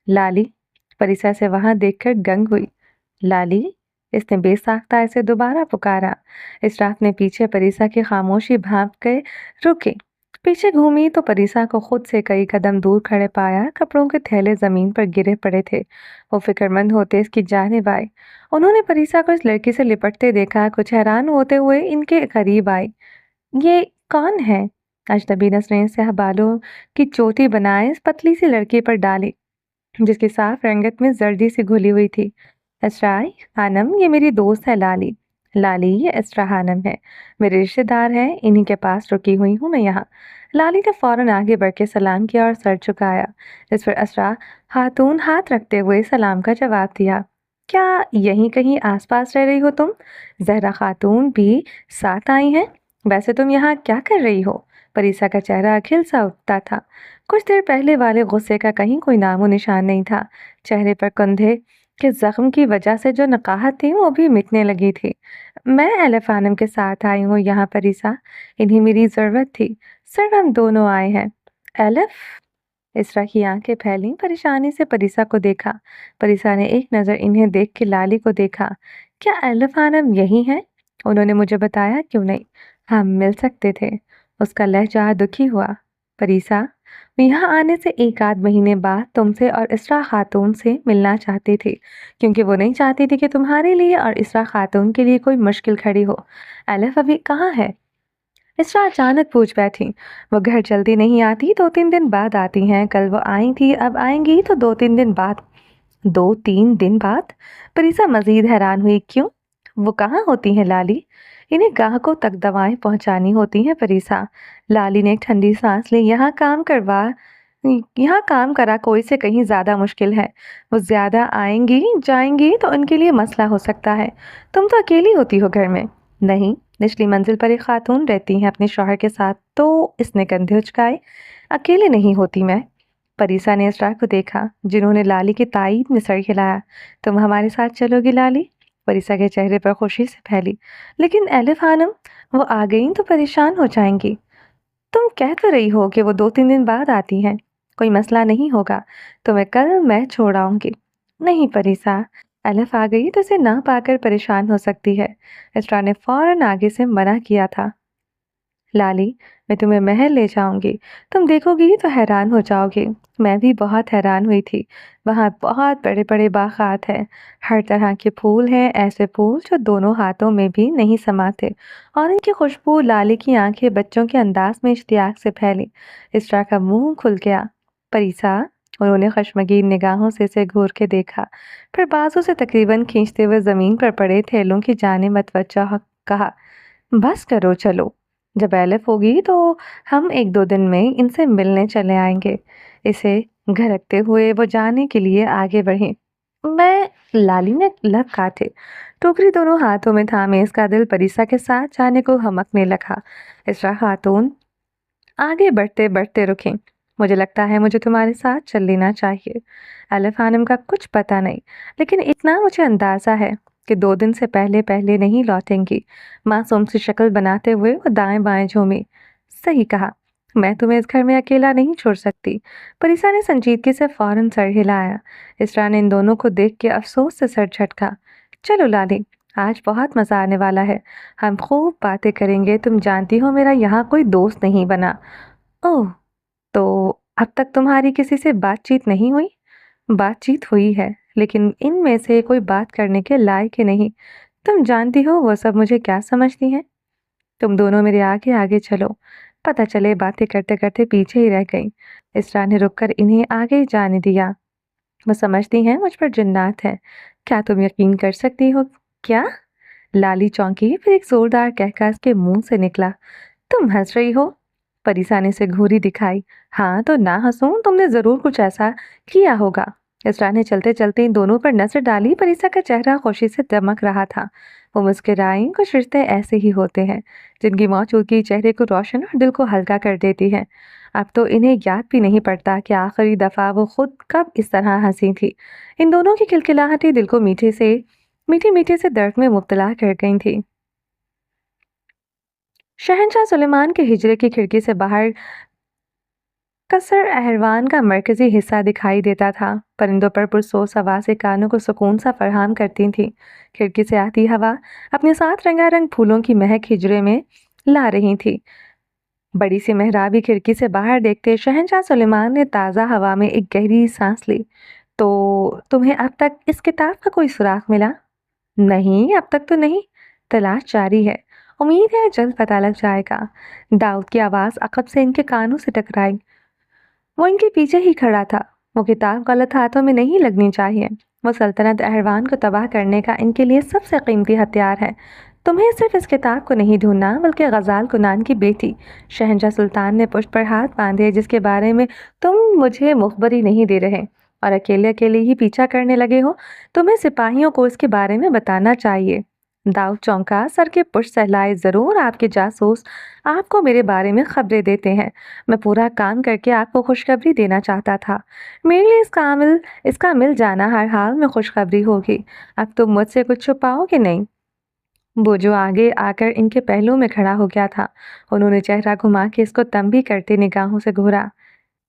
लाली परीसा से वहां देखकर दंग हुई। लाली इसने बेसाख्ता इसे दोबारा पुकारा। इशराफ ने पीछे परीसा की खामोशी भांप के रुके। पीछे घूमी तो परीसा को खुद से कई कदम दूर खड़े पाया। कपड़ों के थैले जमीन पर गिरे पड़े थे। वो फिक्रमंद होते इसकी जानिब आए। उन्होंने परीसा को इस लड़की से लिपटते देखा। कुछ हैरान होते हुए इनके करीब आई। ये कौन है? अजनबी नजरें स्याह बालों की चोटी बनाए इस पतली सी लड़की पर डाली जिसकी साफ रंगत में जर्दी सी घुली हुई थी। इसराई खानम, ये मेरी दोस्त है लाली। लाली, ये इसरा खानम है, मेरे रिश्तेदार हैं। इन्हीं के पास रुकी हुई हूँ मैं यहाँ। लाली ने फौरन आगे बढ़ के सलाम किया और सर झुकाया। इस पर असरा खातून हाथ रखते हुए सलाम का जवाब दिया। क्या यहीं कहीं आसपास रह रही हो तुम? जहरा खातून भी साथ आई हैं। वैसे तुम यहाँ क्या कर रही हो? परीसा का चेहरा खिल सा उठता था। कुछ देर पहले वाले गुस्से का कहीं कोई नामो निशान नहीं था। चेहरे पर कंधे के जख्म की वजह से जो नकाहत थी वो भी मिटने लगी थी। मैं एलिफ खानम के साथ आई हूँ यहाँ परीसा। इन्हीं मेरी जरूरत थी। सिर्फ हम दोनों आए हैं। एलिफ? इसरा की आंखें फैली। परेशानी से परीसा को देखा। परीसा ने एक नज़र इन्हें देख के लाली को देखा। क्या एलिफ खानम यही है? उन्होंने मुझे बताया क्यों नहीं? हम मिल सकते थे। उसका लहजा दुखी हुआ। परीसा, मैं यहाँ आने से एक आध महीने बाद तुमसे और इसरा खातून से मिलना चाहती थी क्योंकि वो नहीं चाहती थी कि तुम्हारे लिए और इसरा खातून के लिए कोई मुश्किल खड़ी हो। एलिफ अभी कहाँ है? इसरा अचानक पूछ बैठी। वो घर जल्दी नहीं आती, 2-3 दिन बाद आती हैं। कल वो आई थी, अब आएंगी तो 2-3 दिन बाद। 2-3 दिन बाद? परीसा मजीद हैरान हुई। क्यों? वो कहाँ होती हैं लाली? इन्हें ग्राहकों तक दवाएं पहुंचानी होती हैं परीसा। लाली ने एक ठंडी सांस ली। यहाँ काम करा कोई से कहीं ज्यादा मुश्किल है। वो ज्यादा आएंगी जाएंगी तो उनके लिए मसला हो सकता है। तुम तो अकेली होती हो घर में। नहीं, निचली मंजिल पर एक खातून रहती हैं अपने शौहर के साथ। तो इसने कंधे उचकाए। अकेले नहीं होती मैं। परीसा ने इसरा को देखा जिन्होंने लाली की ताईद में सर हिलाया। तुम हमारे साथ चलोगी लाली? परीसा के चेहरे पर खुशी से फैली। लेकिन एलिफ खानम, वो आ गई तो परेशान हो जाएंगी। तुम कह तो रही हो कि वो 2-3 दिन बाद आती हैं। कोई मसला नहीं होगा, तुम्हें कल मैं छोड़ आऊंगी। नहीं परीसा, अलफ आ गई तो इसे ना पाकर परेशान हो सकती है। इसरा ने फौरन आगे से मना किया था। लाली, मैं तुम्हें महल ले जाऊंगी, तुम देखोगी तो हैरान हो जाओगी। मैं भी बहुत हैरान हुई थी। वहाँ बहुत बड़े बड़े बागात हैं, हर तरह के फूल हैं, ऐसे फूल जो दोनों हाथों में भी नहीं समाते, और इनकी खुशबू। लाली की आंखें बच्चों के अंदाज में इश्तियाक से फैली। इसरा का मुंह खुल गया। परीसा, उन्होंने खशमगीन निगाहों से इसे घूर के देखा, फिर बाजू से तकरीबन खींचते हुए जमीन पर पड़े थैलों की जाने मतवज्जा कहा, बस करो, चलो। जब एलिफ होगी तो हम एक दो दिन में इनसे मिलने चले आएंगे। इसे घरकते हुए वो जाने के लिए आगे बढ़े। मैं लाली ने लब काटे, टोकरी दोनों हाथों में थामे इसका दिल परीसा के साथ जाने को हमकने लगा। इसरा खातून आगे बढ़ते बढ़ते रुके। मुझे लगता है मुझे तुम्हारे साथ चल लेना चाहिए। एलिफ खानम का कुछ पता नहीं, लेकिन इतना मुझे अंदाजा है कि 2 दिन से पहले पहले नहीं लौटेंगी। मासूम सी शक्ल बनाते हुए वो दाएं बाएं झूमी। सही कहा, मैं तुम्हें इस घर में अकेला नहीं छोड़ सकती। परिसा ने संजीदगी से फौरन सर हिलाया। इसरा ने इन दोनों को देख के अफसोस से सर झटका। चलो लाली, आज बहुत मजा आने वाला है। हम खूब बातें करेंगे। तुम जानती हो मेरा यहाँ कोई दोस्त नहीं बना। ओह, तो अब तक तुम्हारी किसी से बातचीत नहीं हुई? बातचीत हुई है, लेकिन इनमें से कोई बात करने के लायक ही नहीं। तुम जानती हो वो सब मुझे क्या समझती हैं? तुम दोनों मेरे आगे आगे चलो। पता चले बातें करते करते पीछे ही रह गई। इसरा ने रुककर इन्हें आगे जाने दिया। वो समझती हैं मुझ पर जिन्नात है। क्या तुम यकीन कर सकती हो? क्या? लाली चौंकी, फिर एक जोरदार कहका उसके मुंह से निकला। तुम हंस रही हो? परिसा ने उसे घूरी दिखाई। हाँ तो ना हंसूं, तुमने जरूर कुछ ऐसा किया होगा। इसरा ने चलते चलते इन दोनों पर नजर डाली। परिसा का चेहरा खुशी से दमक रहा था। वो मुस्कुराई। कुछ रिश्ते ऐसे ही होते हैं जिनकी मौजूदगी चेहरे को रोशन और दिल को हल्का कर देती है। अब तो इन्हें याद भी नहीं पड़ता कि आखिरी दफा वो खुद कब इस तरह हंसी थी। इन दोनों की खिलखिलाहटें दिल को मीठे मीठे से दर्द में मुब्तला कर गई थी। शहंशाह सुलेमान के हिजरे की खिड़की से बाहर कसर अहरवान का मरकजी हिस्सा दिखाई देता था। परिंदों पर पुरसोस आवाज़ें कानों को सुकून सा फराहम करती थी। खिड़की से आती हवा अपने साथ रंगारंग फूलों की महक हिजरे में ला रही थी। बड़ी सी मेहराबी खिड़की से बाहर देखते शहंशाह सुलेमान ने ताज़ा हवा में एक गहरी सांस ली। तो तुम्हें अब तक इस किताब का कोई सुराग मिला? नहीं, अब तक तो नहीं। तलाश जारी है। उम्मीद है जल्द पता लग जाएगा। दाऊद की आवाज़ अकब से इनके कानों से टकराई। वो इनके पीछे ही खड़ा था। वो किताब गलत हाथों में नहीं लगनी चाहिए। वो सल्तनत अहरवान को तबाह करने का इनके लिए सबसे कीमती हथियार है। तुम्हें सिर्फ इस किताब को नहीं ढूंढना, बल्कि गजाल कुनान की बेटी शहंशाह सुल्तान ने पुष्ट पर हाथ बांधे, जिसके बारे में तुम मुझे मुखबरी नहीं दे रहे और अकेले अकेले ही पीछा करने लगे हो। तुम्हें सिपाहियों को इसके बारे में बताना चाहिए। दाऊद चौंका, सर के पुष्ट सहलाए। जरूर, आपके जासूस आपको मेरे बारे में खबरें देते हैं। मैं पूरा काम करके आपको खुशखबरी देना चाहता था। मेरे लिए इसका मिल जाना हर हाल में खुशखबरी होगी। अब तुम मुझसे कुछ छुपाओगे नहीं। वो जो आगे आकर इनके पहलू में खड़ा हो गया था, उन्होंने चेहरा घुमा के इसको तंबी करते निगाहों से घूरा।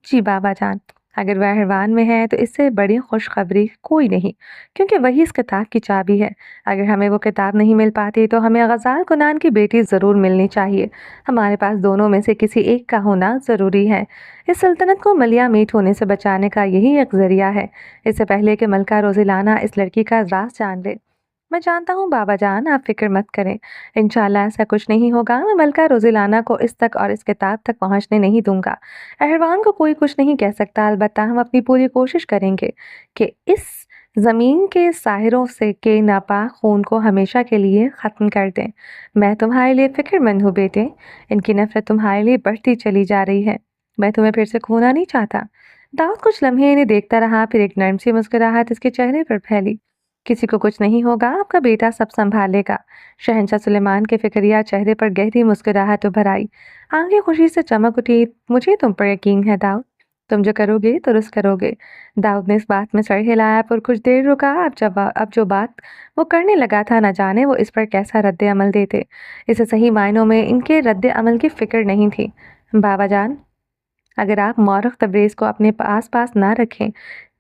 जी बाबा जान, अगर वह हरवान में है तो इससे बड़ी खुशखबरी कोई नहीं, क्योंकि वही इस किताब की चाबी है। अगर हमें वो किताब नहीं मिल पाती तो हमें गजाल कुनान की बेटी ज़रूर मिलनी चाहिए। हमारे पास दोनों में से किसी एक का होना ज़रूरी है। इस सल्तनत को मलिया मीट होने से बचाने का यही एक ज़रिया है। इससे पहले कि मलका रोज़िलाना इस लड़की का राज जान ले। मैं जानता हूँ बाबा जान, आप फिक्र मत करें। इंशाल्लाह ऐसा कुछ नहीं होगा। मैं मलका रोज़िलाना को इस तक और इस किताब तक पहुँचने नहीं दूंगा। अहरवान को कोई कुछ नहीं कह सकता। अलबत्ता हम अपनी पूरी कोशिश करेंगे कि इस ज़मीन के साहिरों से के नापाक खून को हमेशा के लिए ख़त्म कर दें। मैं तुम्हारे लिए फ़िक्रमंद हूँ बेटे। इनकी नफ़रत तुम्हारे लिए बढ़ती चली जा रही है। मैं तुम्हें फिर से खोना नहीं चाहता। दाऊद कुछ लम्हे इन्हें देखता रहा, फिर एक नर्म सी मुस्कुराहट इसके चेहरे पर फैली। किसी को कुछ नहीं होगा, आपका बेटा सब संभालेगा। शहंशाह सुलेमान के फिक्रिया चेहरे पर गहरी मुस्कुराहट उभर आई। आंखें खुशी से चमक उठी। मुझे तुम पर यकीन है दाऊद, तुम जो करोगे दुरुस्त करोगे। दाऊद ने इस बात में सर हिलाया, पर कुछ देर रुका। अब जो बात वो करने लगा था, न जाने वो इस पर कैसा रद्द अमल देते। इसे सही मायनों में इनके रद्द अमल की फिक्र नहीं थी। बाबा जान, अगर आप मौरख तबरेज़ को अपने आस पास ना रखें,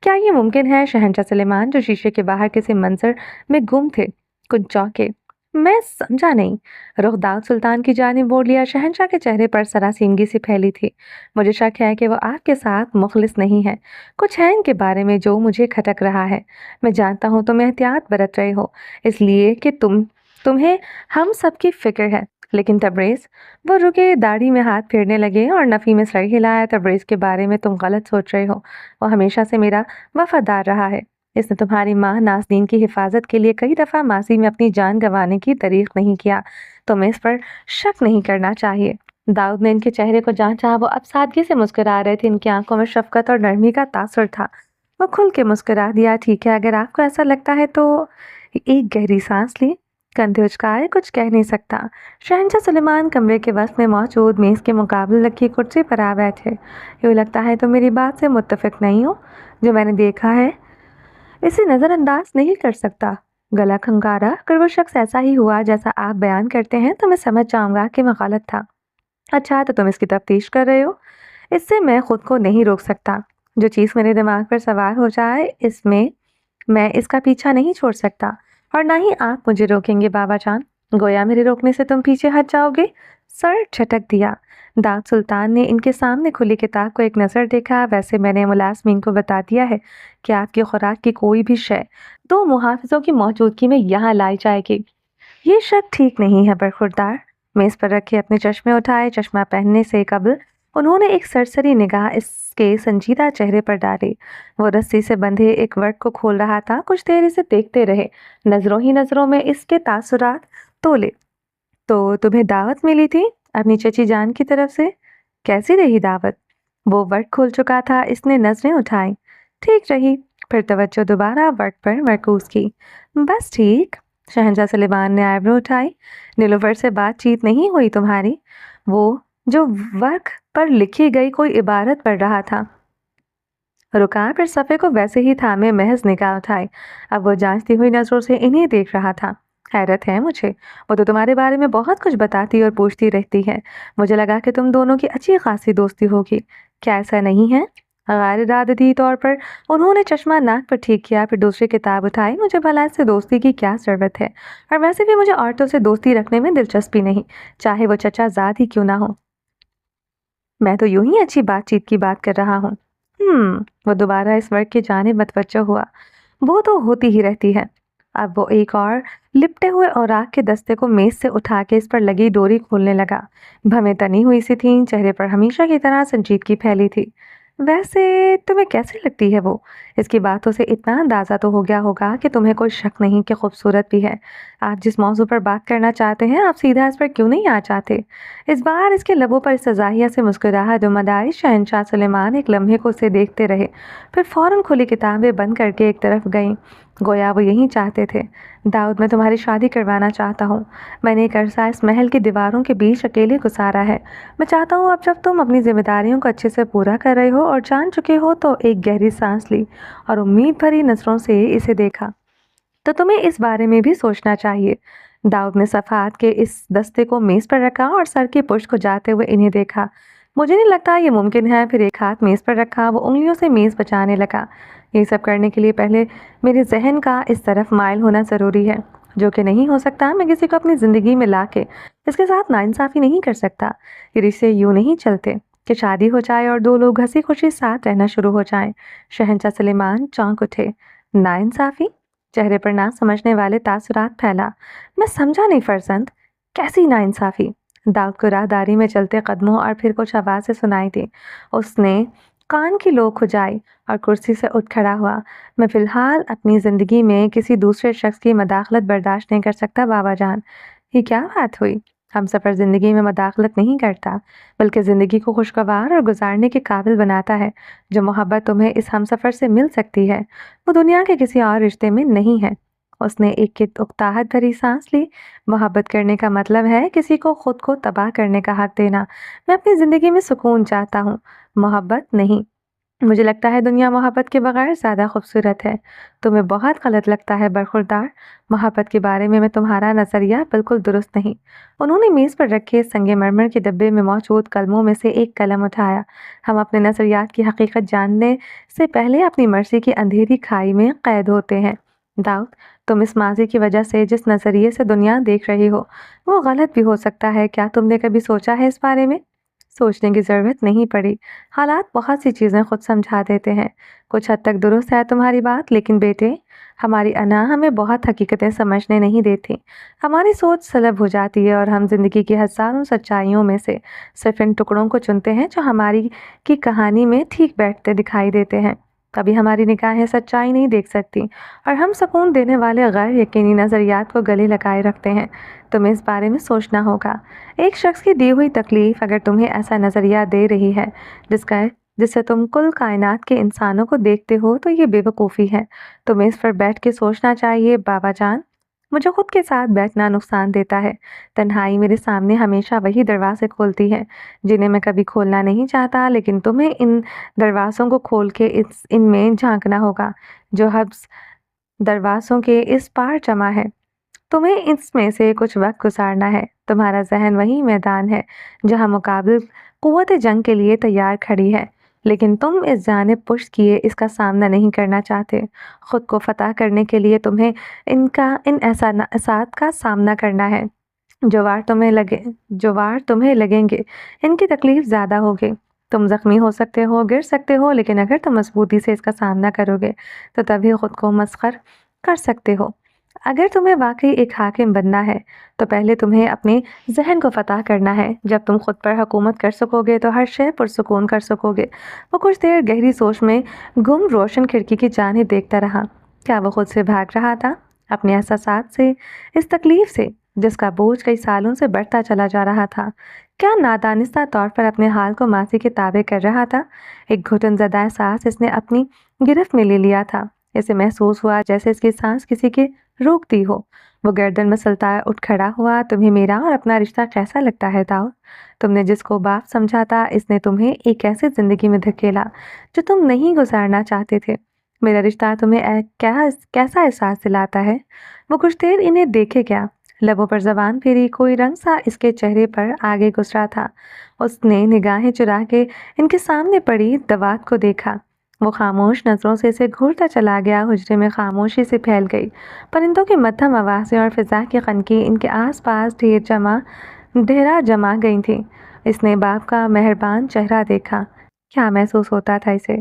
क्या ये मुमकिन है? शहंशाह सुलेमान जो शीशे के बाहर किसी मंजर में गुम थे कुछ चौंके। मैं समझा नहीं। रुख दाऊद सुल्तान की जानिब मोड़ लिया। शहंशाह के चेहरे पर सरासीनगी सी फैली थी। मुझे शक है कि वो आपके साथ मुखलिस नहीं है। कुछ है इनके बारे में जो मुझे खटक रहा है। मैं जानता हूँ तुम एहतियात बरत रहे हो इसलिए कि तुम्हें हम सबकी फिक्र है। लेकिन तबरेज़, वो रुके, दाढ़ी में हाथ फेरने लगे और नफ़ी में सर हिलाया। तबरेज़ के बारे में तुम गलत सोच रहे हो। वो हमेशा से मेरा वफादार रहा है। इसने तुम्हारी माँ नाज़नीन की हिफाजत के लिए कई दफ़ा माजी में अपनी जान गंवाने की तारीख नहीं किया। तुम्हें इस पर शक नहीं करना चाहिए। दाऊद ने इनके चेहरे को जांचा। वो अब सादगी से मुस्कुरा रहे थे। इनकी आंखों में शफकत और नरमी का तासुर था। वो खुल के मुस्कुरा दिया। ठीक है, अगर आपको ऐसा लगता है तो। एक गहरी सांस ली, कंधे उचकाए, कुछ कह नहीं सकता। शहंशाह सुलेमान कमरे के वस्त में मौजूद मेज़ के मुकाबले रखी कुर्सी पर आ बैठे। यूँ लगता है तो मेरी बात से मुत्तफिक नहीं हो। जो मैंने देखा है इसे नज़रअंदाज नहीं कर सकता। गला खंगारा। अगर वो शख्स ऐसा ही हुआ जैसा आप बयान करते हैं तो मैं समझ जाऊंगा कि मैं गलत था। अच्छा, तो तुम इसकी तफ्तीश कर रहे हो? इससे मैं खुद को नहीं रोक सकता। जो चीज़ मेरे दिमाग पर सवार हो जाए इसमें मैं इसका पीछा नहीं छोड़ सकता। और ना ही आप मुझे रोकेंगे बाबा जान। गोया मेरे रोकने से तुम पीछे हट जाओगे। सर झटक दिया। दाऊद सुल्तान ने इनके सामने खुली किताब को एक नज़र देखा। वैसे मैंने मुलाज़मीन को बता दिया है कि आपकी खुराक की कोई भी शय 2 मुहाफ़िज़ों की मौजूदगी में यहाँ लाई जाएगी। ये शक ठीक नहीं है बरखुरदार। मेज़ पर रखे अपने चश्मे उठाए। चश्मा पहनने से कबल उन्होंने एक सरसरी निगाह इसके संजीदा चेहरे पर डाली। वो रस्सी से बंधे एक वर्क को खोल रहा था। कुछ देर इसे देखते रहे, नजरों ही नजरों में इसके तासुरात तोले। तो तुम्हें दावत मिली थी अपनी चची जान की तरफ से? कैसी रही दावत? वो वर्क खोल चुका था। इसने नजरें उठाई। ठीक रही। फिर तवज्जो दोबारा वर्क पर मरकूज की। बस ठीक। शहंशाह सुलेमान ने आईब्रो उठाई। नीलोफर से बातचीत नहीं हुई तुम्हारी? वो जो वर्क पर लिखी गई कोई इबारत पढ़ रहा था। रुका, फिर सफ़े को वैसे ही थामे महज निगाह उठाई। अब वो जांचती हुई नजरों से इन्हें देख रहा था। हैरत है मुझे, वो तो तुम्हारे बारे में बहुत कुछ बताती और पूछती रहती है। मुझे लगा कि तुम दोनों की अच्छी खासी दोस्ती होगी। क्या ऐसा नहीं है? गैर इरादती तौर पर उन्होंने चश्मा नाक पर ठीक किया, फिर दूसरी किताब उठाई। मुझे भला इससे दोस्ती की क्या ज़रूरत है? और वैसे भी मुझे औरतों से दोस्ती रखने में दिलचस्पी नहीं, चाहे वो चचा ज़ाद ही क्यों ना हो। मैं तो यूं ही अच्छी बातचीत की बात कर रहा हूँ। वो दोबारा इस वर्ग की जानिब मतवज्जो हुआ। वो तो होती ही रहती है। अब वो एक और लिपटे हुए औराक के दस्ते को मेज से उठा के इस पर लगी डोरी खोलने लगा। भवें तनी हुई सी थीं, चेहरे पर हमेशा की तरह संजीदगी फैली थी। वैसे तुम्हें कैसी लगती है वो? इसकी बातों से इतना अंदाज़ा तो हो गया होगा कि तुम्हें कोई शक नहीं कि खूबसूरत भी है। आप जिस मौजू पर बात करना चाहते हैं, आप सीधा इस पर क्यों नहीं आ जाते? इस बार इसके लबों पर इस्तज़ाहिया से मुस्कुराहट उमड़ आई। शहंशाह सुलेमान एक लम्हे को उसे देखते रहे, फिर फ़ौरन खुली किताबें बंद करके एक तरफ गईं। गोया वो यही चाहते थे। दाऊद, मैं तुम्हारी शादी करवाना चाहता हूँ। मैंने एक अरसा इस महल की दीवारों के बीच अकेले गुजारा है। मैं चाहता हूँ अब जब तुम अपनी जिम्मेदारियों को अच्छे से पूरा कर रहे हो और जान चुके हो तो एक गहरी सांस ली और उम्मीद भरी नज़रों से इसे देखा। तो तुम्हें इस बारे में भी सोचना चाहिए। दाऊद ने सफ़ात के इस दस्ते को मेज़ पर रखा और सर की पुश्त को जाते हुए इन्हें देखा। मुझे नहीं लगता ये मुमकिन है। फिर एक हाथ मेज़ पर रखा। वो उंगलियों से मेज़ बचाने लगा। ये सब करने के लिए पहले मेरे जहन का इस तरफ माइल होना ज़रूरी है, जो कि नहीं हो सकता। मैं किसी को अपनी ज़िंदगी में ला के इसके साथ नाइंसाफ़ी नहीं कर सकता। ये रिश्ते यूँ नहीं चलते कि शादी हो जाए और 2 लोग हंसी खुशी साथ रहना शुरू हो जाएं। शहंशाह सुलेमान चौंक उठे। नाइंसाफ़ी? चेहरे पर ना समझने वाले तासुरात फैला। मैं समझा नहीं फरजंद, कैसी नाइंसाफ़ी? दाऊद को राहदारी में चलते कदमों और फिर कुछ आवाज़ें सुनाई दी। उसने कान की लो खुजाई और कुर्सी से उठ खड़ा हुआ। मैं फ़िलहाल अपनी ज़िंदगी में किसी दूसरे शख्स की मदाखलत बर्दाश्त नहीं कर सकता बाबा जान। ये क्या बात हुई? हमसफ़र ज़िंदगी में मदाखलत नहीं करता, बल्कि ज़िंदगी को खुशगवार और गुजारने के काबिल बनाता है। जो मोहब्बत तुम्हें इस हमसफ़र से मिल सकती है, वो दुनिया के किसी और रिश्ते में नहीं है। उसने एक उकताहट भरी सांस ली। मोहब्बत करने का मतलब है किसी को खुद को तबाह करने का हक देना। मैं अपनी ज़िंदगी में सुकून चाहता हूँ, मोहब्बत नहीं। مجھے لگتا ہے دنیا محبت کے بغیر زیادہ خوبصورت ہے۔ تمہیں بہت غلط لگتا ہے برخوردار۔ محبت کے بارے میں تمہارا نظریہ بالکل درست نہیں۔ انہوں نے میز پر رکھے سنگ مرمر کے ڈبے میں موجود قلموں میں سے ایک قلم اٹھایا۔ ہم اپنے نظریات کی حقیقت جاننے سے پہلے اپنی مرضی کی اندھیری کھائی میں قید ہوتے ہیں۔ داؤد، تم اس ماضی کی وجہ سے جس نظریے سے دنیا دیکھ رہے ہو وہ غلط بھی ہو سکتا ہے۔ کیا تم نے کبھی سوچا ہے اس بارے میں؟ سوچنے کی ضرورت نہیں پڑی۔ حالات بہت سی چیزیں خود سمجھا دیتے ہیں۔ کچھ حد تک درست ہے تمہاری بات، لیکن بیٹے، ہماری انا ہمیں بہت حقیقتیں سمجھنے نہیں دیتی۔ ہماری سوچ سلب ہو جاتی ہے اور ہم زندگی کی ہزاروں سچائیوں میں سے صرف ان ٹکڑوں کو چنتے ہیں جو ہماری کی کہانی میں ٹھیک بیٹھتے دکھائی دیتے ہیں۔ کبھی ہماری نگاہیں سچائی نہیں دیکھ سکتی اور ہم سکون دینے والے غیر یقینی نظریات کو گلے لگائے رکھتے ہیں۔ تمہیں اس بارے میں سوچنا ہوگا۔ ایک شخص کی دی ہوئی تکلیف اگر تمہیں ایسا نظریہ دے رہی ہے جس سے تم کل کائنات کے انسانوں کو دیکھتے ہو تو یہ بے وقوفی ہے۔ تمہیں اس پر بیٹھ کے سوچنا چاہیے۔ بابا جان، مجھے خود کے ساتھ بیٹھنا نقصان دیتا ہے۔ تنہائی میرے سامنے ہمیشہ وہی دروازے کھولتی ہے جنہیں میں کبھی کھولنا نہیں چاہتا، لیکن تمہیں ان دروازوں کو کھول کے ان میں جھانکنا ہوگا جو حبس دروازوں کے اس پار جمع ہے۔ تمہیں اس میں سے کچھ وقت گزارنا ہے۔ تمہارا ذہن وہی میدان ہے جہاں مقابل قوت جنگ کے لیے تیار کھڑی ہے، لیکن تم اس جانب پشت کیے اس کا سامنا نہیں کرنا چاہتے۔ خود کو فتح کرنے کے لیے تمہیں ان احساسات کا سامنا کرنا ہے۔ جو وار تمہیں لگیں گے ان کی تکلیف زیادہ ہوگی۔ تم زخمی ہو سکتے ہو، گر سکتے ہو، لیکن اگر تم مضبوطی سے اس کا سامنا کرو گے تو تبھی خود کو مسخر کر سکتے ہو۔ اگر تمہیں واقعی ایک حاکم بننا ہے تو پہلے تمہیں اپنے ذہن کو فتح کرنا ہے۔ جب تم خود پر حکومت کر سکو گے تو ہر شے پرسکون کر سکو گے۔ وہ کچھ دیر گہری سوچ میں گم روشن کھڑکی کی جانب دیکھتا رہا۔ کیا وہ خود سے بھاگ رہا تھا؟ اپنے احساسات سے، اس تکلیف سے جس کا بوجھ کئی سالوں سے بڑھتا چلا جا رہا تھا؟ کیا نادانستہ طور پر اپنے حال کو ماضی کے تابع کر رہا تھا؟ ایک گھٹن زدہ احساس اس نے اپنی گرفت میں لے لیا تھا۔ اسے محسوس ہوا جیسے اس کی سانس کسی کے روکتی ہو۔ وہ گردن مسلتا اٹھ کھڑا ہوا۔ تمہیں میرا اور اپنا رشتہ کیسا لگتا ہے داؤد؟ تم نے جس کو باپ سمجھا تھا اس نے تمہیں ایک ایسی زندگی میں دھکیلا جو تم نہیں گزارنا چاہتے تھے۔ میرا رشتہ تمہیں کیسا احساس دلاتا ہے؟ وہ کچھ دیر انہیں دیکھے گیا، لبوں پر زبان پھیری، کوئی رنگ سا اس کے چہرے پر آگے گزرا تھا۔ اس نے نگاہیں چرا کے ان کے سامنے پڑی دوات کو دیکھا۔ وہ خاموش نظروں سے اسے گھورتا چلا گیا۔ حجرے میں خاموشی سے پھیل گئی۔ پرندوں کی مدھم آوازیں اور فضا کی خنکی ان کے آس پاس ڈھیرا جما گئی تھی۔ اس نے باپ کا مہربان چہرہ دیکھا۔ کیا محسوس ہوتا تھا اسے؟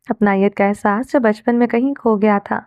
اپنائیت کا احساس جو بچپن میں کہیں کھو گیا تھا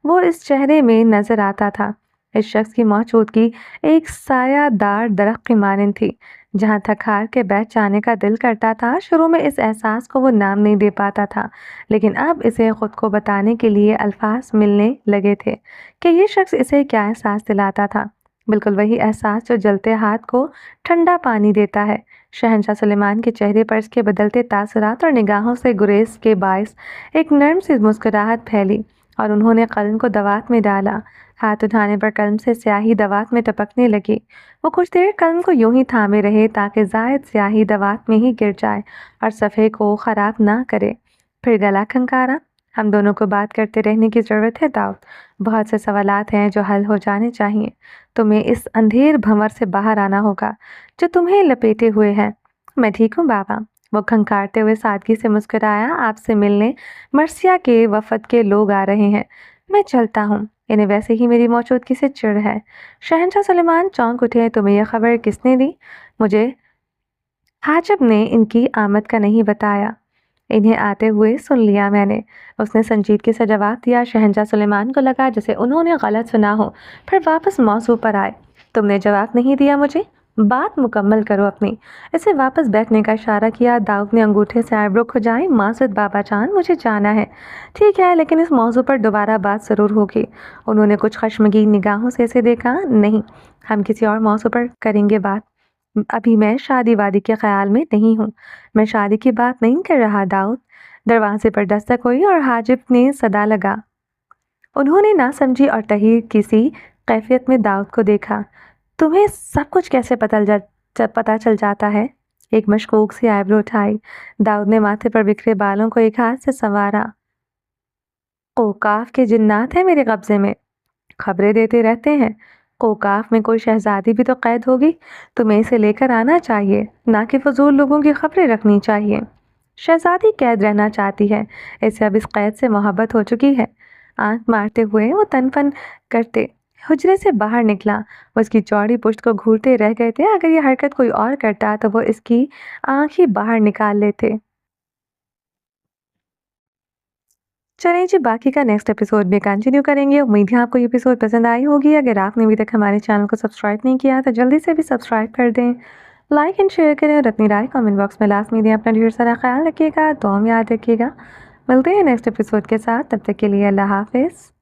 وہ اس چہرے میں نظر آتا تھا۔ اس شخص کی موجودگی ایک سایہ دار درخت کی مانند تھی جہاں تھک ہار کے بیٹھ جانے کا دل کرتا تھا۔ شروع میں اس احساس کو وہ نام نہیں دے پاتا تھا، لیکن اب اسے خود کو بتانے کے لیے الفاظ ملنے لگے تھے کہ یہ شخص اسے کیا احساس دلاتا تھا۔ بالکل وہی احساس جو جلتے ہاتھ کو ٹھنڈا پانی دیتا ہے۔ شہنشاہ سلیمان کے چہرے پر اس کے بدلتے تاثرات اور نگاہوں سے گریز کے باعث ایک نرم سی مسکراہٹ پھیلی اور انہوں نے قلم کو دوات میں ڈالا۔ ہاتھ اٹھانے پر قلم سے سیاہی دوات میں ٹپکنے لگی۔ وہ کچھ دیر قلم کو یوں ہی تھامے رہے تاکہ زائد سیاہی دوات میں ہی گر جائے اور صفحے کو خراب نہ کرے۔ پھر گلا کھنکارا۔ ہم دونوں کو بات کرتے رہنے کی ضرورت ہے داؤد۔ بہت سے سوالات ہیں جو حل ہو جانے چاہیے۔ تمہیں اس اندھیر بھنور سے باہر آنا ہوگا جو تمہیں لپیٹے ہوئے ہے۔ میں ٹھیک ہوں بابا، وہ کھنکارتے ہوئے سادگی سے مسکرایا۔ آپ سے ملنے مرثیہ کے وفد کے لوگ آ رہے ہیں۔ میں چلتا ہوں، انہیں ویسے ہی میری موجودگی سے چڑ ہے۔ شہنشاہ سلیمان چونک اٹھے۔ تمہیں یہ خبر کس نے دی؟ مجھے حاجب نے ان کی آمد کا نہیں بتایا۔ انہیں آتے ہوئے سن لیا میں نے، اس نے سنجیدگی سے جواب دیا۔ شہنشاہ سلیمان کو لگا جیسے انہوں نے غلط سنا ہو، پھر واپس موضوع پر آئے۔ تم نے جواب نہیں دیا مجھے؟ بات مکمل کرو اپنی۔ اسے واپس بیٹھنے کا اشارہ کیا۔ داؤد نے انگوٹھے سے آئیبرو کھجائی۔ معذرت بابا جان، مجھے جانا ہے۔ ٹھیک ہے، لیکن اس موضوع پر دوبارہ بات ضرور ہوگی۔ انہوں نے کچھ خشمگین نگاہوں سے اسے دیکھا۔ نہیں، ہم کسی اور موضوع پر کریں گے بات۔ ابھی میں شادی وادی کے خیال میں نہیں ہوں۔ میں شادی کی بات نہیں کر رہا داؤد۔ دروازے پر دستک ہوئی اور حاجب نے صدا لگا۔ انہوں نے ناسمجھی اور تحیر کی سی کیفیت میں داؤد کو دیکھا۔ تمہیں سب کچھ کیسے پتہ چل جاتا ہے؟ एक मशकूक सी आईब्रो उठाई। दाऊद ने माथे पर बिखरे बालों को एक हाथ से संवारा। ओकाफ के जिन्नात हैं मेरे कब्जे में, खबरें देते रहते हैं। ओकाफ में कोई शहजादी भी तो कैद होगी, तुम्हें इसे लेकर आना चाहिए, ना कि फजूल लोगों की खबरें रखनी चाहिए। शहजादी कैद रहना चाहती है, इसे अब इस कैद से मोहब्बत हो चुकी है। आंख मारते हुए वो तनफन करते हुजरे से बाहर निकला। वो इसकी चौड़ी पुश्त को घूरते रह गए थे। अगर ये हरकत कोई और करता तो वो इसकी आंख ही बाहर निकाल लेते। चलिए जी, बाकी का नेक्स्ट एपिसोड में कंटिन्यू करेंगे। उम्मीद है आपको ये एपिसोड पसंद आई होगी। अगर आपने अभी तक हमारे चैनल को सब्सक्राइब नहीं किया तो जल्दी से भी सब्सक्राइब कर दें, लाइक एंड शेयर करें और अपनी राय कमेंट बॉक्स में लास्ट में दें। अपना ढेर सारा ख्याल रखिएगा, दुआ में याद रखिएगा। मिलते हैं नेक्स्ट एपिसोड के साथ, तब तक के लिए अल्लाह हाफिज़।